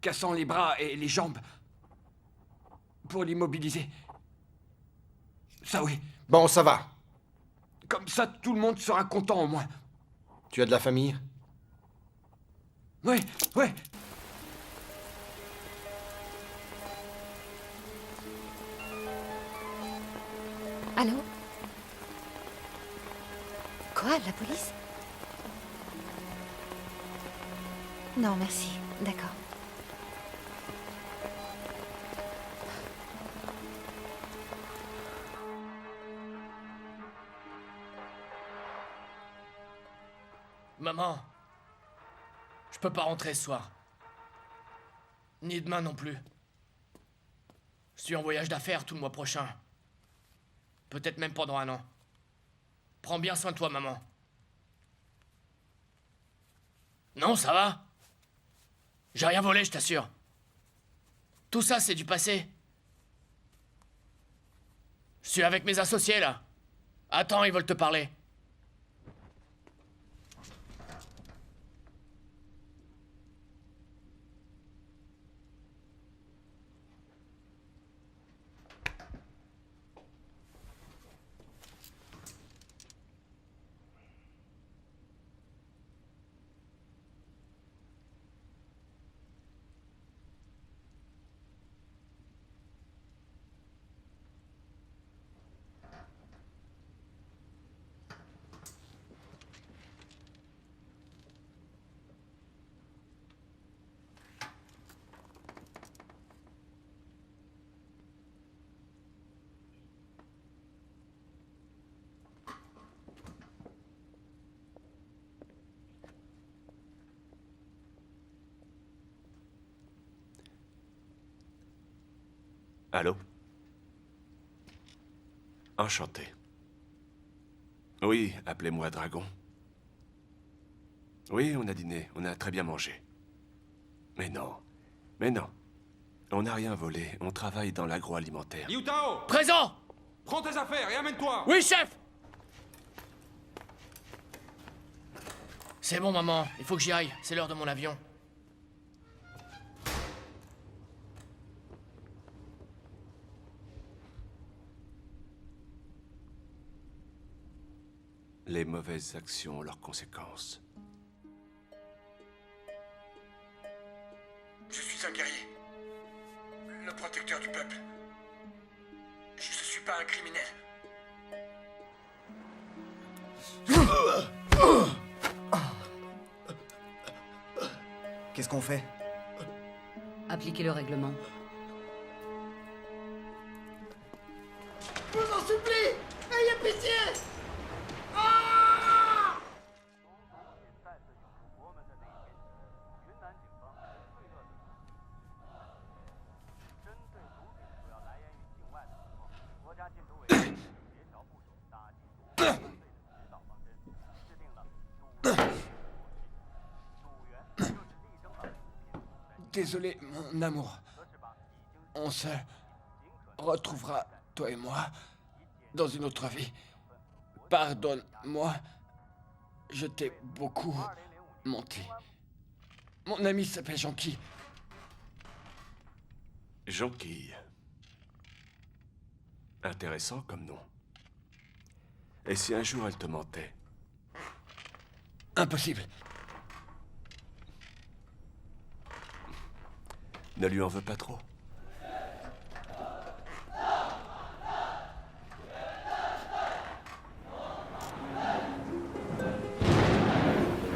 cassant les bras et les jambes pour l'immobiliser. Ça oui. Bon, ça va. Comme ça, tout le monde sera content au moins. Tu as de la famille? Oui, oui. Allô? Quoi, la police? Non, merci. D'accord. Maman, je peux pas rentrer ce soir. Ni demain non plus. Je suis en voyage d'affaires tout le mois prochain. Peut-être même pendant 1 an. Prends bien soin de toi, maman. Non, ça va. J'ai rien volé, je t'assure. Tout ça, c'est du passé. Je suis avec mes associés, là. Attends, ils veulent te parler. Allô? Enchanté. Oui, appelez-moi Dragon. Oui, on a dîné, on a très bien mangé. Mais non, on n'a rien volé, on travaille dans l'agroalimentaire. Liu Tao! Présent! Prends tes affaires et amène-toi! Oui, chef! C'est bon, maman, il faut que j'y aille, c'est l'heure de mon avion. Les mauvaises actions ont leurs conséquences. Je suis un guerrier. Le protecteur du peuple. Je ne suis pas un criminel. Qu'est-ce qu'on fait? Appliquez le règlement. Je vous en supplie! Ayez pitié! Désolé, mon amour. On se retrouvera, toi et moi, dans une autre vie. Pardonne-moi. Je t'ai beaucoup menti. Mon ami s'appelle Jonquille. Jonquille. Intéressant comme nom. Et si un jour elle te mentait? Impossible. Ne lui en veux pas trop.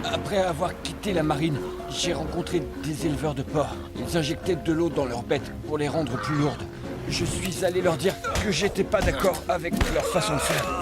Après avoir quitté la marine, j'ai rencontré des éleveurs de porcs. Ils injectaient de l'eau dans leurs bêtes pour les rendre plus lourdes. Je suis allé leur dire que j'étais pas d'accord avec leur façon de faire.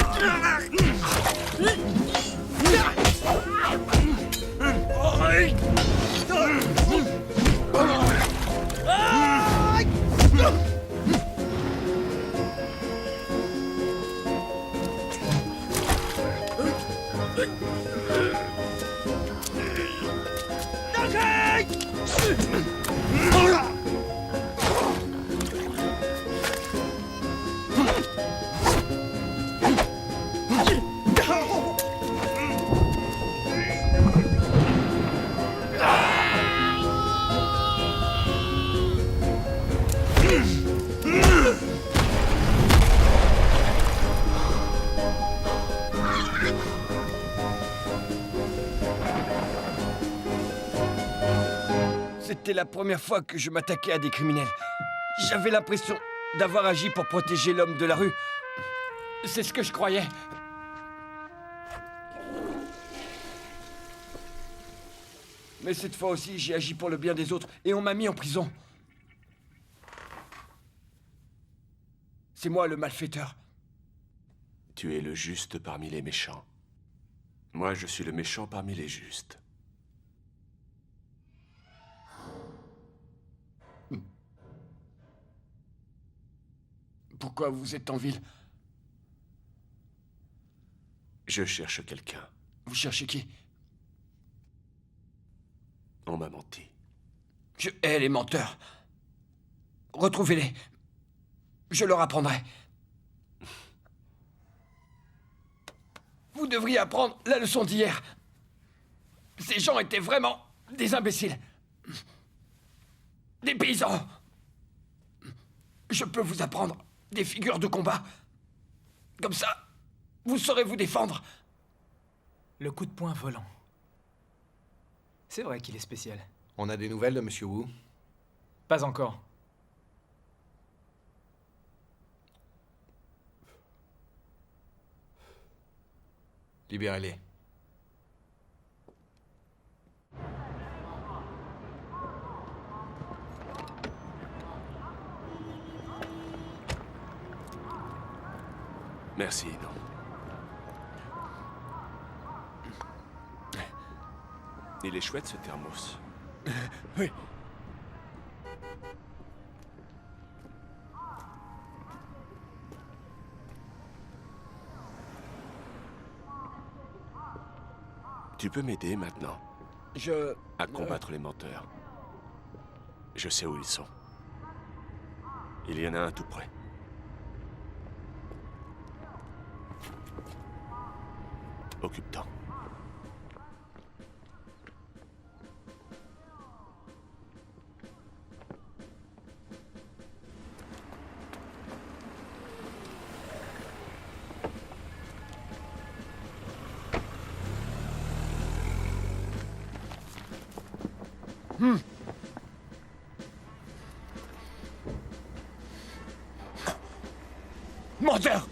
C'était la première fois que je m'attaquais à des criminels. J'avais l'impression d'avoir agi pour protéger l'homme de la rue. C'est ce que je croyais. Mais cette fois aussi, j'ai agi pour le bien des autres et on m'a mis en prison. C'est moi le malfaiteur. Tu es le juste parmi les méchants. Moi, je suis le méchant parmi les justes. Pourquoi vous êtes en ville? Je cherche quelqu'un. Vous cherchez qui? On m'a menti. Je hais les menteurs. Retrouvez-les. Je leur apprendrai. Vous devriez apprendre la leçon d'hier. Ces gens étaient vraiment des imbéciles. Des paysans. Je peux vous apprendre des figures de combat. Comme ça, vous saurez vous défendre. Le coup de poing volant. C'est vrai qu'il est spécial. On a des nouvelles de Monsieur Wu? Pas encore. Libérez-les. Merci, non. Il est chouette, ce thermos. Oui. Tu peux m'aider maintenant? À combattre les menteurs. Je sais où ils sont. Il y en a un tout près. Occupe-t'en. Menteur!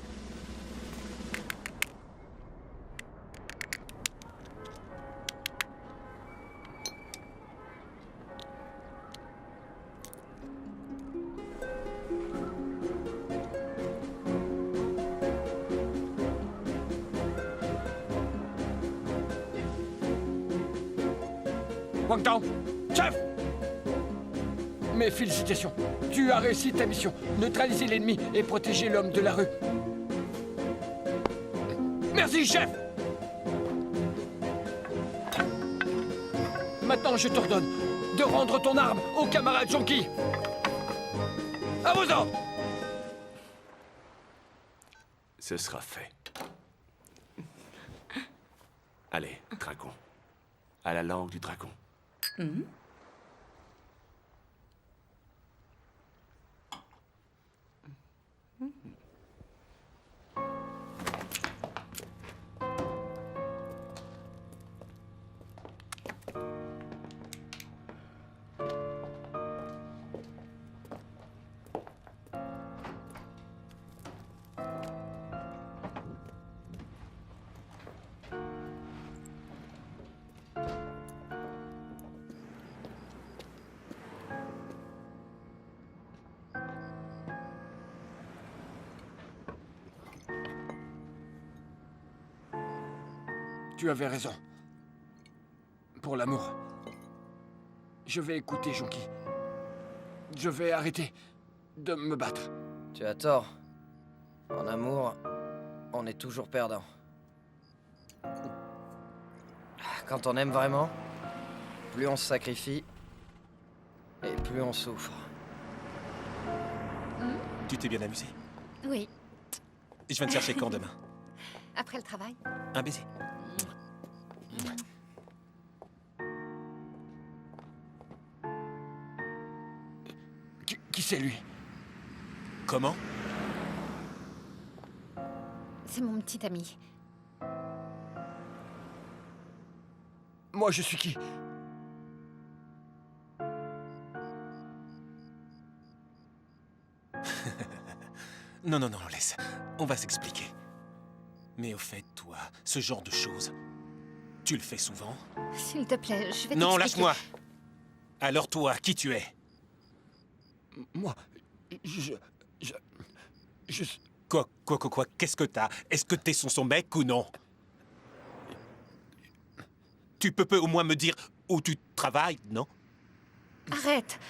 Wang Tao, chef! Mes félicitations. Tu as réussi ta mission. Neutraliser l'ennemi et protéger l'homme de la rue. Merci, chef! Maintenant, je t'ordonne de rendre ton arme au camarade Jonki. À vos ordres! Ce sera fait. Allez, dragon. À la langue du dragon. Tu avais raison. Pour l'amour. Je vais écouter Jonki. Je vais arrêter de me battre. Tu as tort. En amour, on est toujours perdant. Quand on aime vraiment, plus on se sacrifie et plus on souffre. Tu t'es bien amusé? Oui, Je viens te chercher quand demain? après le travail. Un baiser. Qui c'est lui? Comment? C'est mon petit ami. Moi, je suis qui? Non, non, non, laisse. On va s'expliquer. Mais au fait, toi, ce genre de choses, tu le fais souvent? S'il te plaît, je vais Non, t'expliquer. lâche-moi. Alors toi, qui tu es? Moi, je... Quoi? Qu'est-ce que t'as? Est-ce que t'es son mec ou non? Tu peux au moins me dire où tu travailles, non? Arrête.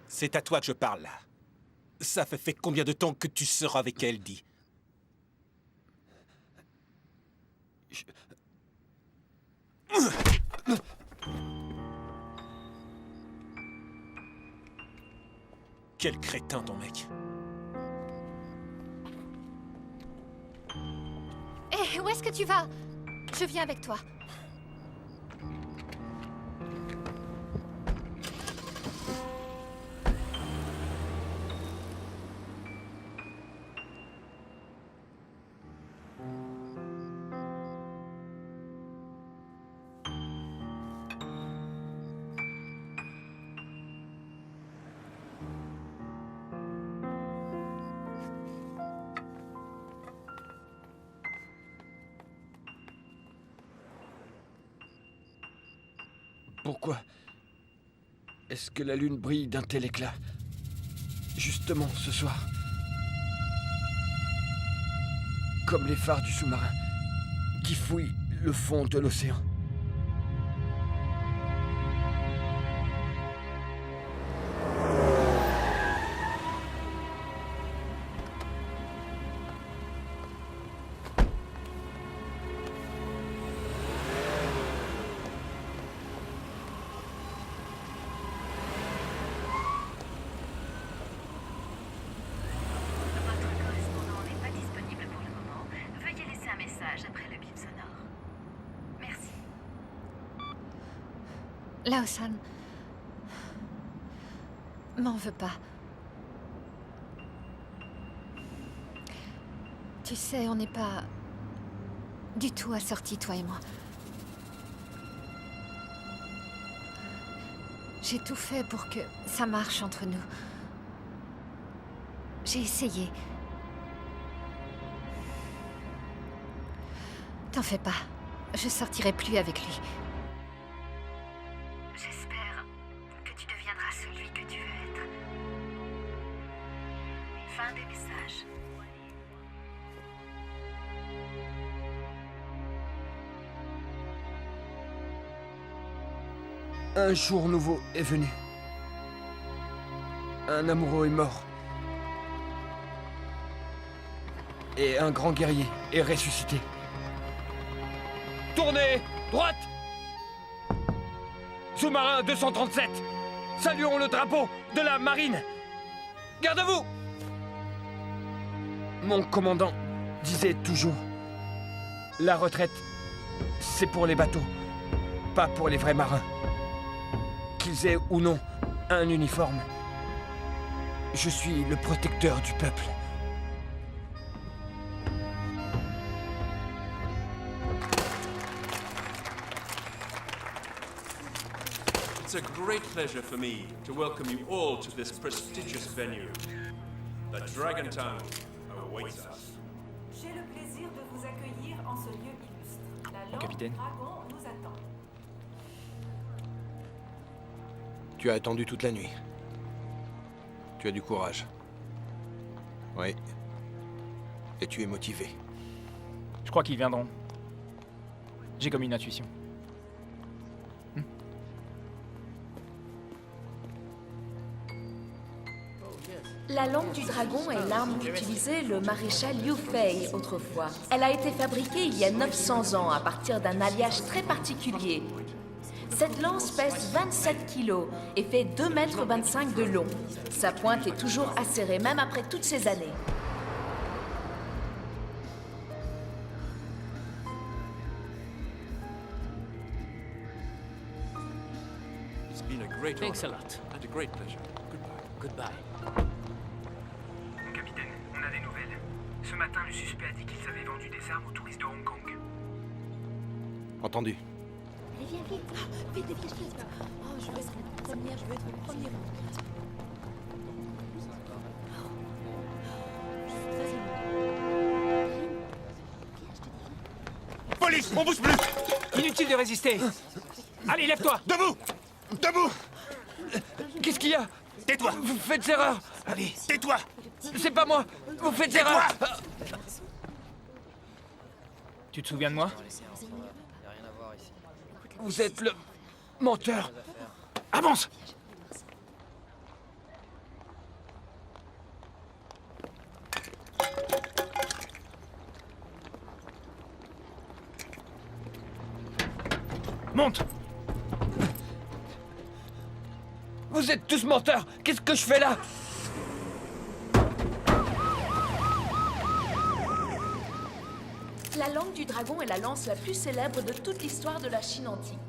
C'est à toi que je parle, là. Ça fait combien de temps que tu sors avec elle, dis? Quel crétin, ton mec. Hé, où est-ce que tu vas? Je viens avec toi. Pourquoi est-ce que la lune brille d'un tel éclat? Justement ce soir. Comme les phares du sous-marin qui fouillent le fond de l'océan. Votre correspondant n'est pas disponible pour le moment. Veuillez laisser un message après le bip sonore. Merci. Lao-san, m'en veux pas. Tu sais, on n'est pas du tout assortis, toi et moi. J'ai tout fait pour que ça marche entre nous. J'ai essayé. T'en fais pas. Je sortirai plus avec lui. J'espère que tu deviendras celui que tu veux être. Fin des messages. Un jour nouveau est venu. Un amoureux est mort. Et un grand guerrier est ressuscité. Tournez! Droite! Sous-marin 237! Saluons le drapeau de la marine! Garde-vous! Mon commandant disait toujours... La retraite, c'est pour les bateaux, pas pour les vrais marins. Qu'ils aient ou non un uniforme. Je suis le protecteur du peuple. It's a great pleasure for me to welcome you all to this prestigious venue. The Dragon Tongue awaits us. J'ai le plaisir de vous accueillir en ce lieu illustre. La langue capitaine. du dragon nous attend. Tu as attendu toute la nuit. Tu as du courage. Oui. Et tu es motivé. Je crois qu'ils viendront. J'ai comme une intuition. La langue du dragon est l'arme qu'utilisait le maréchal Liu Fei autrefois. Elle a été fabriquée il y a 900 ans à partir d'un alliage très particulier. Cette lance pèse 27 kilos et fait 2,25 m de long. Sa pointe est toujours acérée, même après toutes ces années. It's been a great Thanks a honor lot. and a great pleasure. Goodbye. Goodbye. Mon capitaine, on a des nouvelles. Ce matin, le suspect a dit qu'ils avaient vendu des armes aux touristes de Hong Kong. Entendu. Allez, viens, vite. Vite, dépêche-toi. Oh, je veux être la première, je veux être le premier. Je police! On bouge plus! Inutile de résister. Allez, lève-toi. Debout! Debout! Qu'est-ce qu'il y a? Tais-toi! Vous faites erreur. Allez, tais-toi! C'est pas moi. Vous faites Tais-toi! erreur. Tu te souviens de moi? Vous êtes le menteur. Avance! Monte! Vous êtes tous menteurs. Qu'est-ce que je fais là? La langue du dragon est la lance la plus célèbre de toute l'histoire de la Chine antique.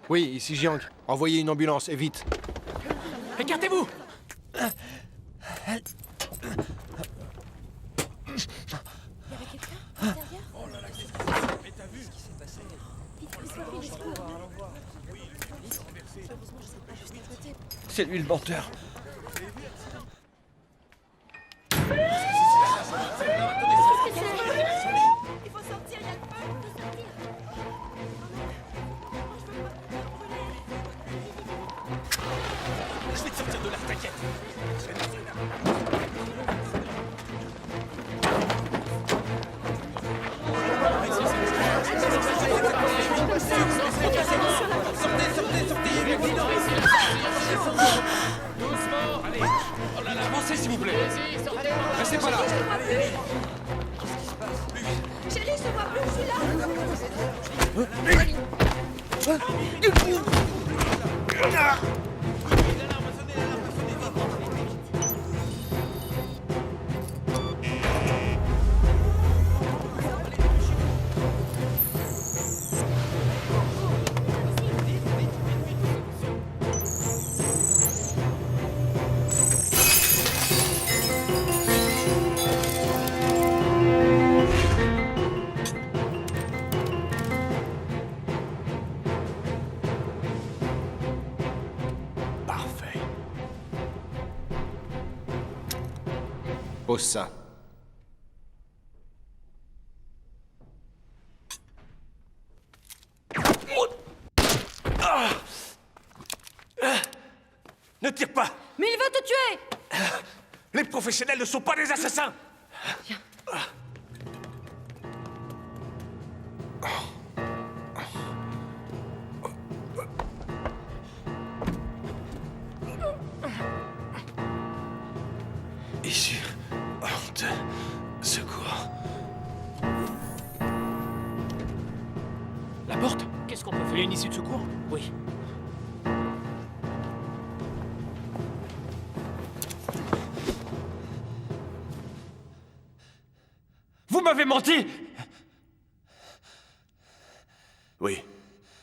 Oui, ici Jiang. Envoyez une ambulance, et vite. Écartez-vous! C'est lui le menteur. Il faut sortir, il y a le feu. Je vais te sortir de là, t'inquiète! Doucement. Allez. Oh là là, avancez s'il vous plaît. Restez pas là. Chérie, je te vois plus, je suis là. Parfait. Pose ça. Ne tire pas! Mais il veut te tuer! Les professionnels ne sont pas des assassins! Issue de secours. La porte? Qu'est-ce qu'on peut Il y a une issue de secours? Oui. Vous m'avez menti. Oui,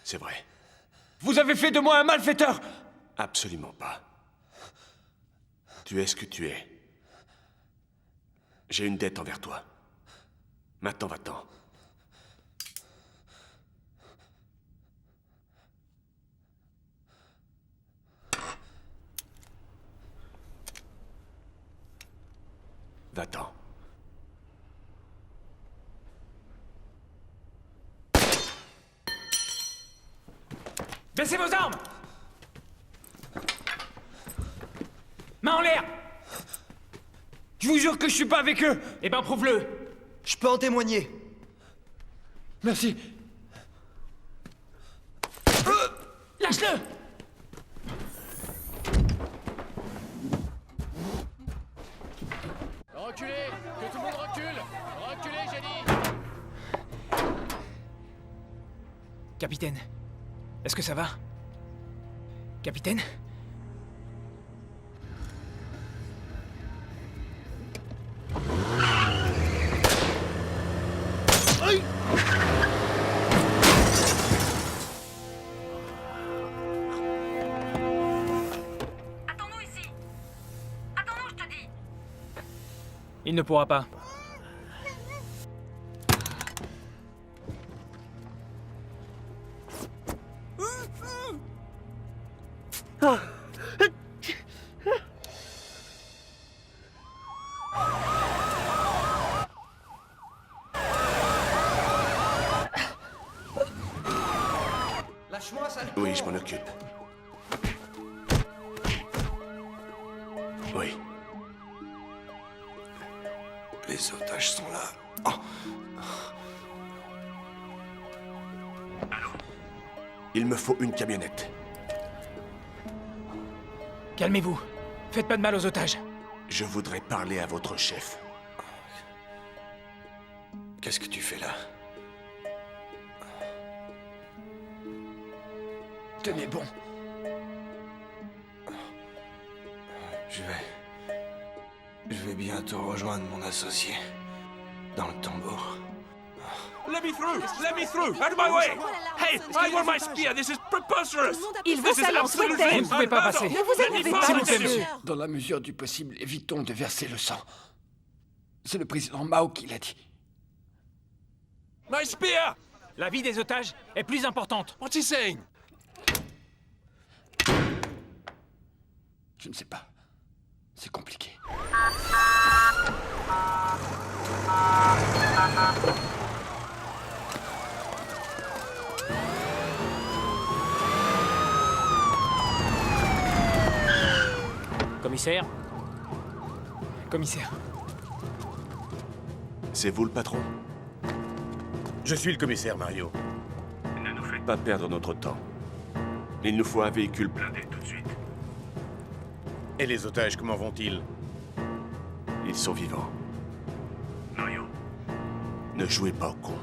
c'est vrai. Vous avez fait de moi un malfaiteur. Absolument pas. Tu es ce que tu es. J'ai une dette envers toi. Maintenant, va-t'en. Va-t'en. Baissez vos armes! Main en l'air! Je vous jure que je suis pas avec eux. Eh ben, prouve-le! Je peux en témoigner. Merci. Lâche-le! Reculez! Que tout le monde recule! Reculez, j'ai dit! Capitaine, est-ce que ça va? Capitaine? Attends-nous ici. Attends-nous, je te dis. Il ne pourra pas. Oui, je m'en occupe. Oui. Les otages sont là. Il me faut une camionnette. Calmez-vous. Faites pas de mal aux otages. Je voudrais parler à votre chef. Qu'est-ce que tu fais là? Tenez bon. Je vais bientôt rejoindre mon associé. Dans le tambour. Let me through! Let me through! Out of my way! Hey, I want my spear! This is preposterous! Il veut sa lance, Vous ne pouvez pas passer. Ne vous énervez pas, S'il vous plaît, monsieur. monsieur. Dans la mesure du possible, évitons de verser le sang. C'est le président Mao qui l'a dit. My spear! La vie des otages est plus importante. What's he saying? Je ne sais pas. C'est compliqué. Commissaire? Commissaire. C'est vous le patron? Je suis le commissaire, Mario. Ne nous faites pas perdre notre temps. Il nous faut un véhicule blindé tout de suite. Et les otages, comment vont-ils? Ils sont vivants. Mario. Ne jouez pas au con.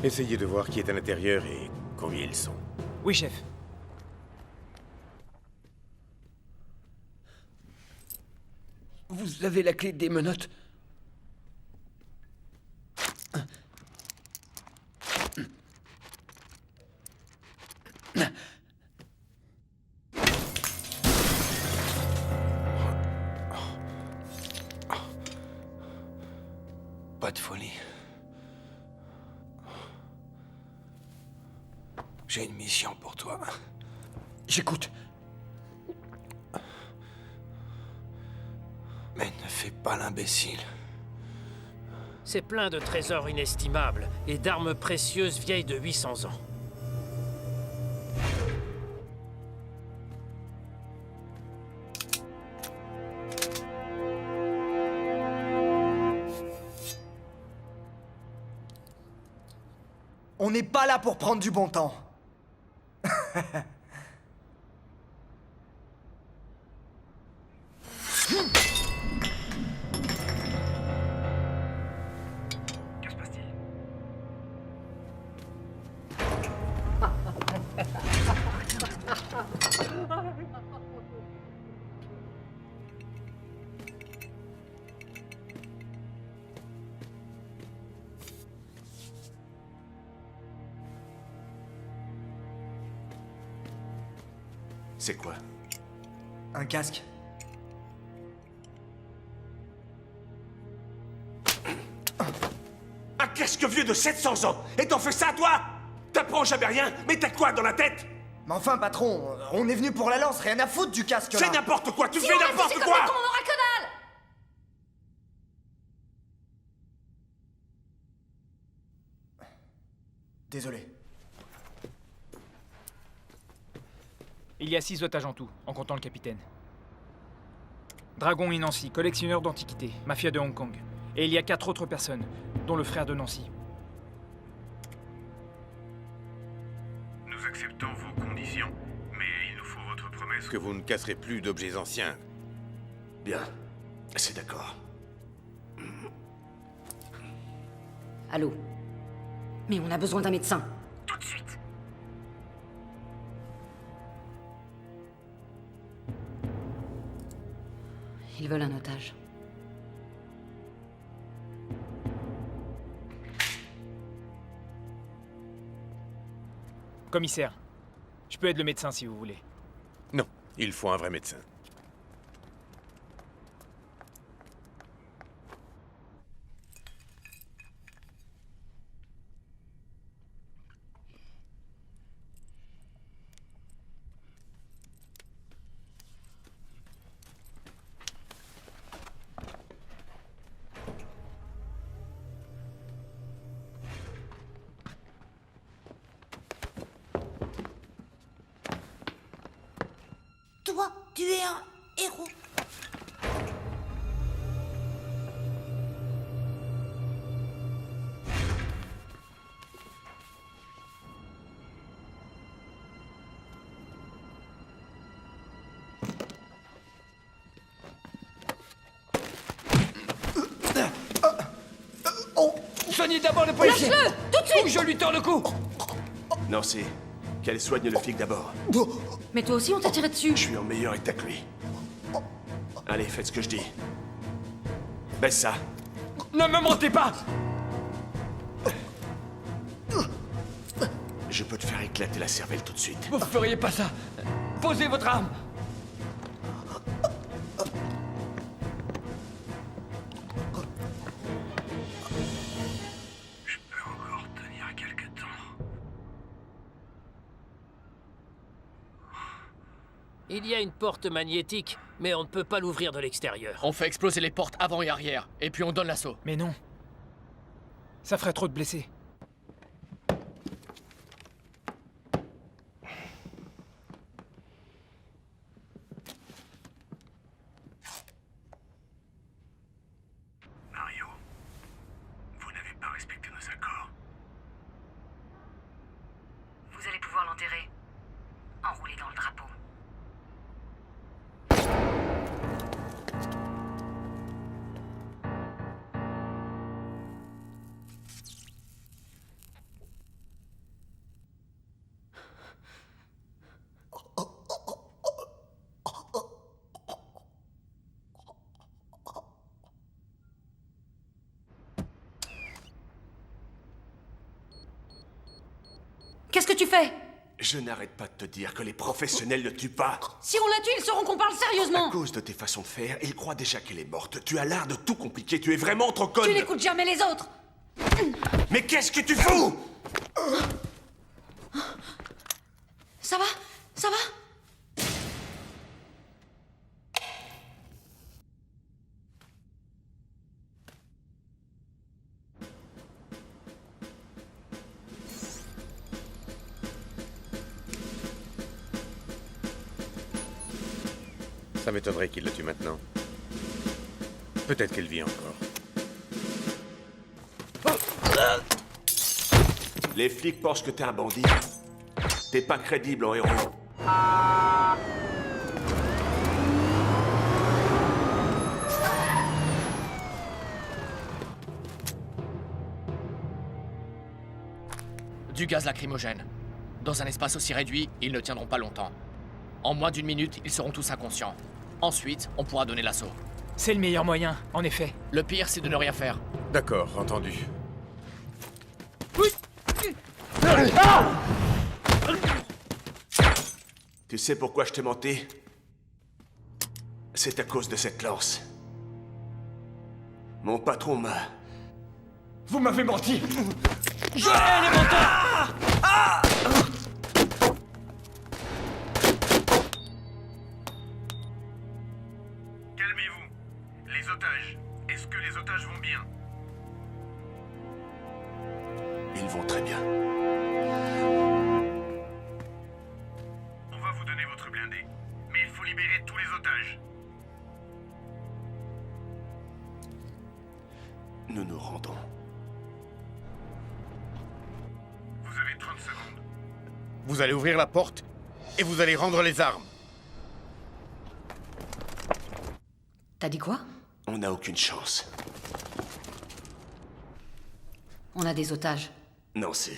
Essayez de voir qui est à l'intérieur et combien ils sont. Oui, chef. Vous avez la clé des menottes? Pas de folie. J'ai une mission pour toi. J'écoute. Mais ne fais pas l'imbécile. C'est plein de trésors inestimables et d'armes précieuses vieilles de 800 ans. On n'est pas là pour prendre du bon temps. Que se passe-t-il? C'est quoi? Un casque. Un casque vieux de 700 ans! Et t'en fais ça, toi? T'apprends jamais rien, mais t'as quoi dans la tête? Mais enfin, patron, on est venu pour la lance, rien à foutre du casque là. C'est n'importe quoi, tu Si fais on n'importe réfléchit quoi! comme des cons, on aura que dalle. Désolé. Il y a 6 otages en tout, en comptant le capitaine. Dragon et Nancy, collectionneur d'antiquités, mafia de Hong Kong. Et il y a 4 autres personnes, dont le frère de Nancy. Nous acceptons vos conditions, mais il nous faut votre promesse Que vous ne casserez plus d'objets anciens. Bien. C'est d'accord. Allô? Mais on a besoin d'un médecin. tout de suite. Ils veulent un otage. Commissaire, je peux être le médecin si vous voulez. Non, il faut un vrai médecin. héros. Soignez d'abord le policier. Lâche-le, tout de suite. Ou je lui tords le cou. Nancy, qu'elle soigne le flic d'abord. Mais toi aussi, on t'a tiré dessus. Je suis en meilleur état que lui. Allez, faites ce que je dis. Baisse ça. Ne me mentez pas. Je peux te faire éclater la cervelle tout de suite. Vous feriez pas ça. Posez votre arme. Je peux encore tenir quelque temps. Il y a une porte magnétique, mais on ne peut pas l'ouvrir de l'extérieur. On fait exploser les portes avant et arrière, et puis on donne l'assaut. Mais non. Ça ferait trop de blessés. Mario, vous n'avez pas respecté nos accords. Vous allez pouvoir l'enterrer. Enroulé dans le drapeau. Qu'est-ce que tu fais? Je n'arrête pas de te dire que les professionnels ne tuent pas. Si on la tue, ils sauront qu'on parle sérieusement. À cause de tes façons de faire, ils croient déjà qu'elle est morte. Tu as l'art de tout compliquer. Tu es vraiment trop conne. Tu n'écoutes jamais les autres. Mais qu'est-ce que tu fous? Ça va? Ça va? Ça m'étonnerait qu'il la tue maintenant. Peut-être qu'elle vit encore. Les flics pensent que t'es un bandit. T'es pas crédible en héros. Du gaz lacrymogène. Dans un espace aussi réduit, ils ne tiendront pas longtemps. En moins d'1 minute, ils seront tous inconscients. Ensuite, on pourra donner l'assaut. C'est le meilleur moyen, en effet. Le pire, c'est de ne rien faire. D'accord, entendu. Tu sais pourquoi je t'ai menti? C'est à cause de cette lance. Mon patron m'a... Vous m'avez menti. Je hais les menteurs. Calmez-vous. Les otages. Est-ce que les otages vont bien? Ils vont très bien. On va vous donner votre blindé. Mais il faut libérer tous les otages. Nous nous rendons. Vous avez 30 secondes. Vous allez ouvrir la porte et vous allez rendre les armes. T'as dit quoi? On n'a aucune chance. On a des otages. Nancy,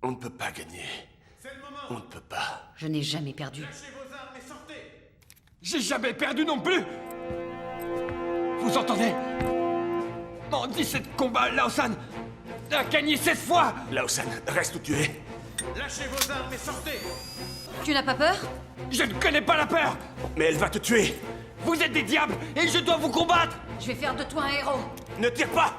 on ne peut pas gagner. On ne peut pas. Je n'ai jamais perdu. Lâchez vos armes et sortez. J'ai jamais perdu non plus. Vous entendez? En 17 combats, Laosan a gagné 16 fois. Laosan, reste où tu es. Lâchez vos armes et sortez. Tu n'as pas peur? Je ne connais pas la peur. Mais elle va te tuer. Vous êtes des diables et je dois vous combattre. Je vais faire de toi un héros. Ne tire pas.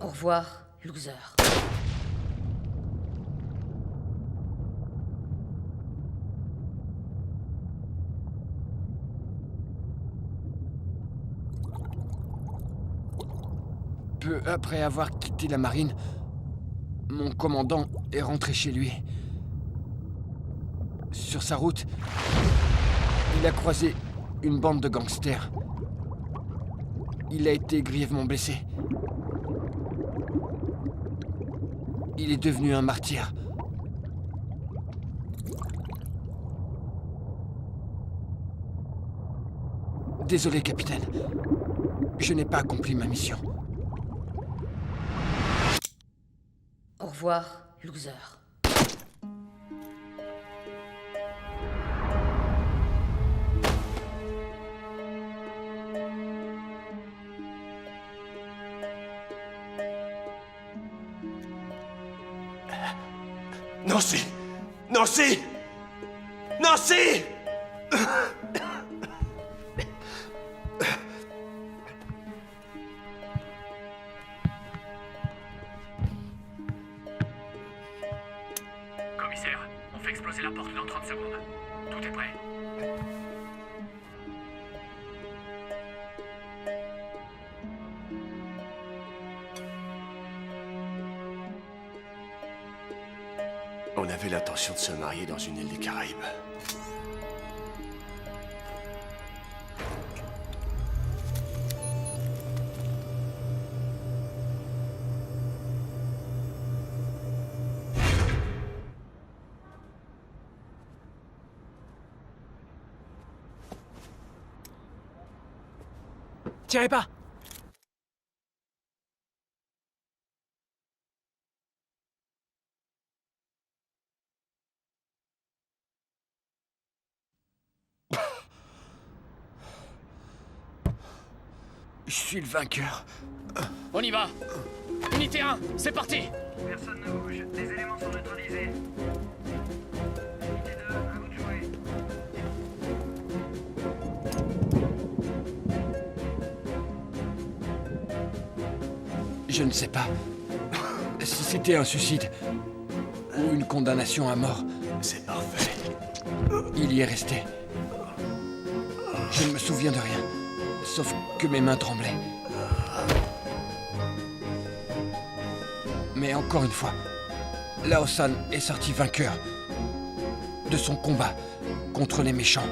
Au revoir, loser. Peu après avoir quitté la marine, mon commandant est rentré chez lui. Sur sa route, il a croisé une bande de gangsters. Il a été grièvement blessé. Il est devenu un martyr. Désolé, capitaine. Je n'ai pas accompli ma mission. Au revoir, loser. Nancy! Nancy! Nancy! Commissaire, on fait exploser la porte dans 30 secondes. Tout est prêt. On avait l'intention de se marier dans une île des Caraïbes. Tirez pas! Je suis le vainqueur. On y va. Unité 1, c'est parti. Personne ne bouge. Les éléments sont neutralisés. Unité 2, à vous de jouer. Je ne sais pas si c'était un suicide ou une condamnation à mort. C'est parfait. Il y est resté. Je ne me souviens de rien, sauf que mes mains tremblaient. Mais encore une fois, Lao San est sorti vainqueur de son combat contre les méchants.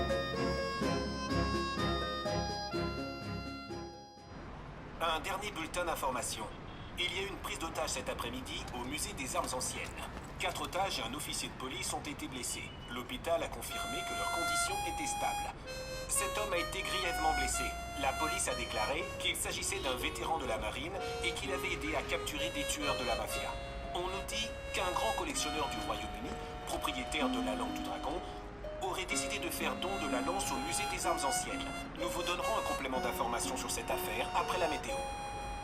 Un dernier bulletin d'information. Il y a eu une prise d'otage cet après-midi au musée des armes anciennes. 4 otages et un officier de police ont été blessés. L'hôpital a confirmé que leurs conditions étaient stables. Cet homme a été grièvement blessé. La police a déclaré qu'il s'agissait d'un vétéran de la marine et qu'il avait aidé à capturer des tueurs de la mafia. On nous dit qu'un grand collectionneur du Royaume-Uni, propriétaire de la langue du dragon, aurait décidé de faire don de la lance au musée des armes anciennes. Nous vous donnerons un complément d'information sur cette affaire après la météo.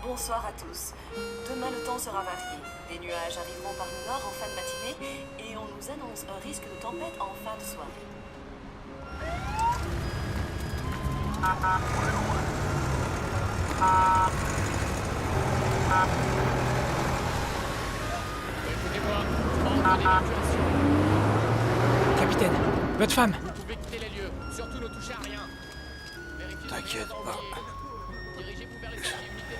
Bonsoir à tous. Demain, le temps sera varié. Des nuages arriveront par le nord en fin de matinée et on nous annonce un risque de tempête en fin de soirée. Capitaine, votre femme! Vous pouvez quitter les lieux. Surtout ne touchez à rien. T'inquiète pas. Dirigez-vous vers les sorties. Unité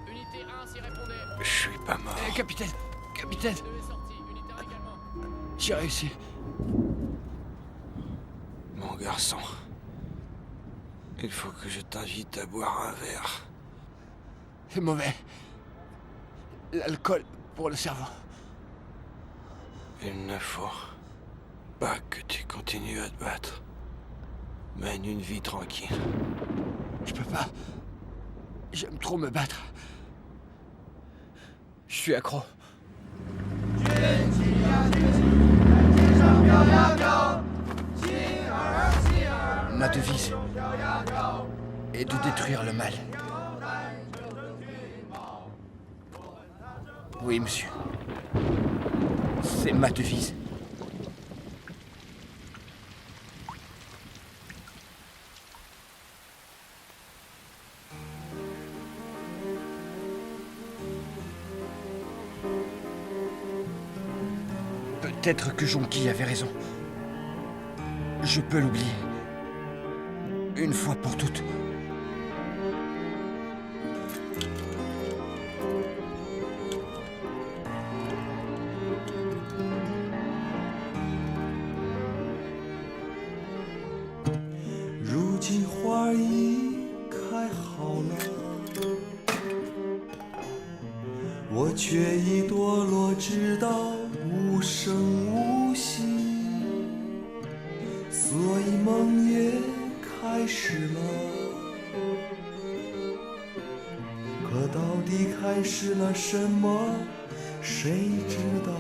2. Unité 1, s'y répondez. Je suis pas mort. Capitaine! Capitaine! J'ai réussi. Mon garçon, il faut que je t'invite à boire un verre. C'est mauvais. L'alcool pour le cerveau. Il ne faut pas que tu continues à te battre. Mène une vie tranquille. Je peux pas. J'aime trop me battre. Je suis accro. Ma devise est de détruire le mal. Oui, monsieur. C'est ma devise. Peut-être que Jonqui avait raison. Je peux l'oublier. Une fois pour toutes. 花已开好了，我却已堕落，直到无声无息，所以梦也开始了。可到底开始了什么，谁知道？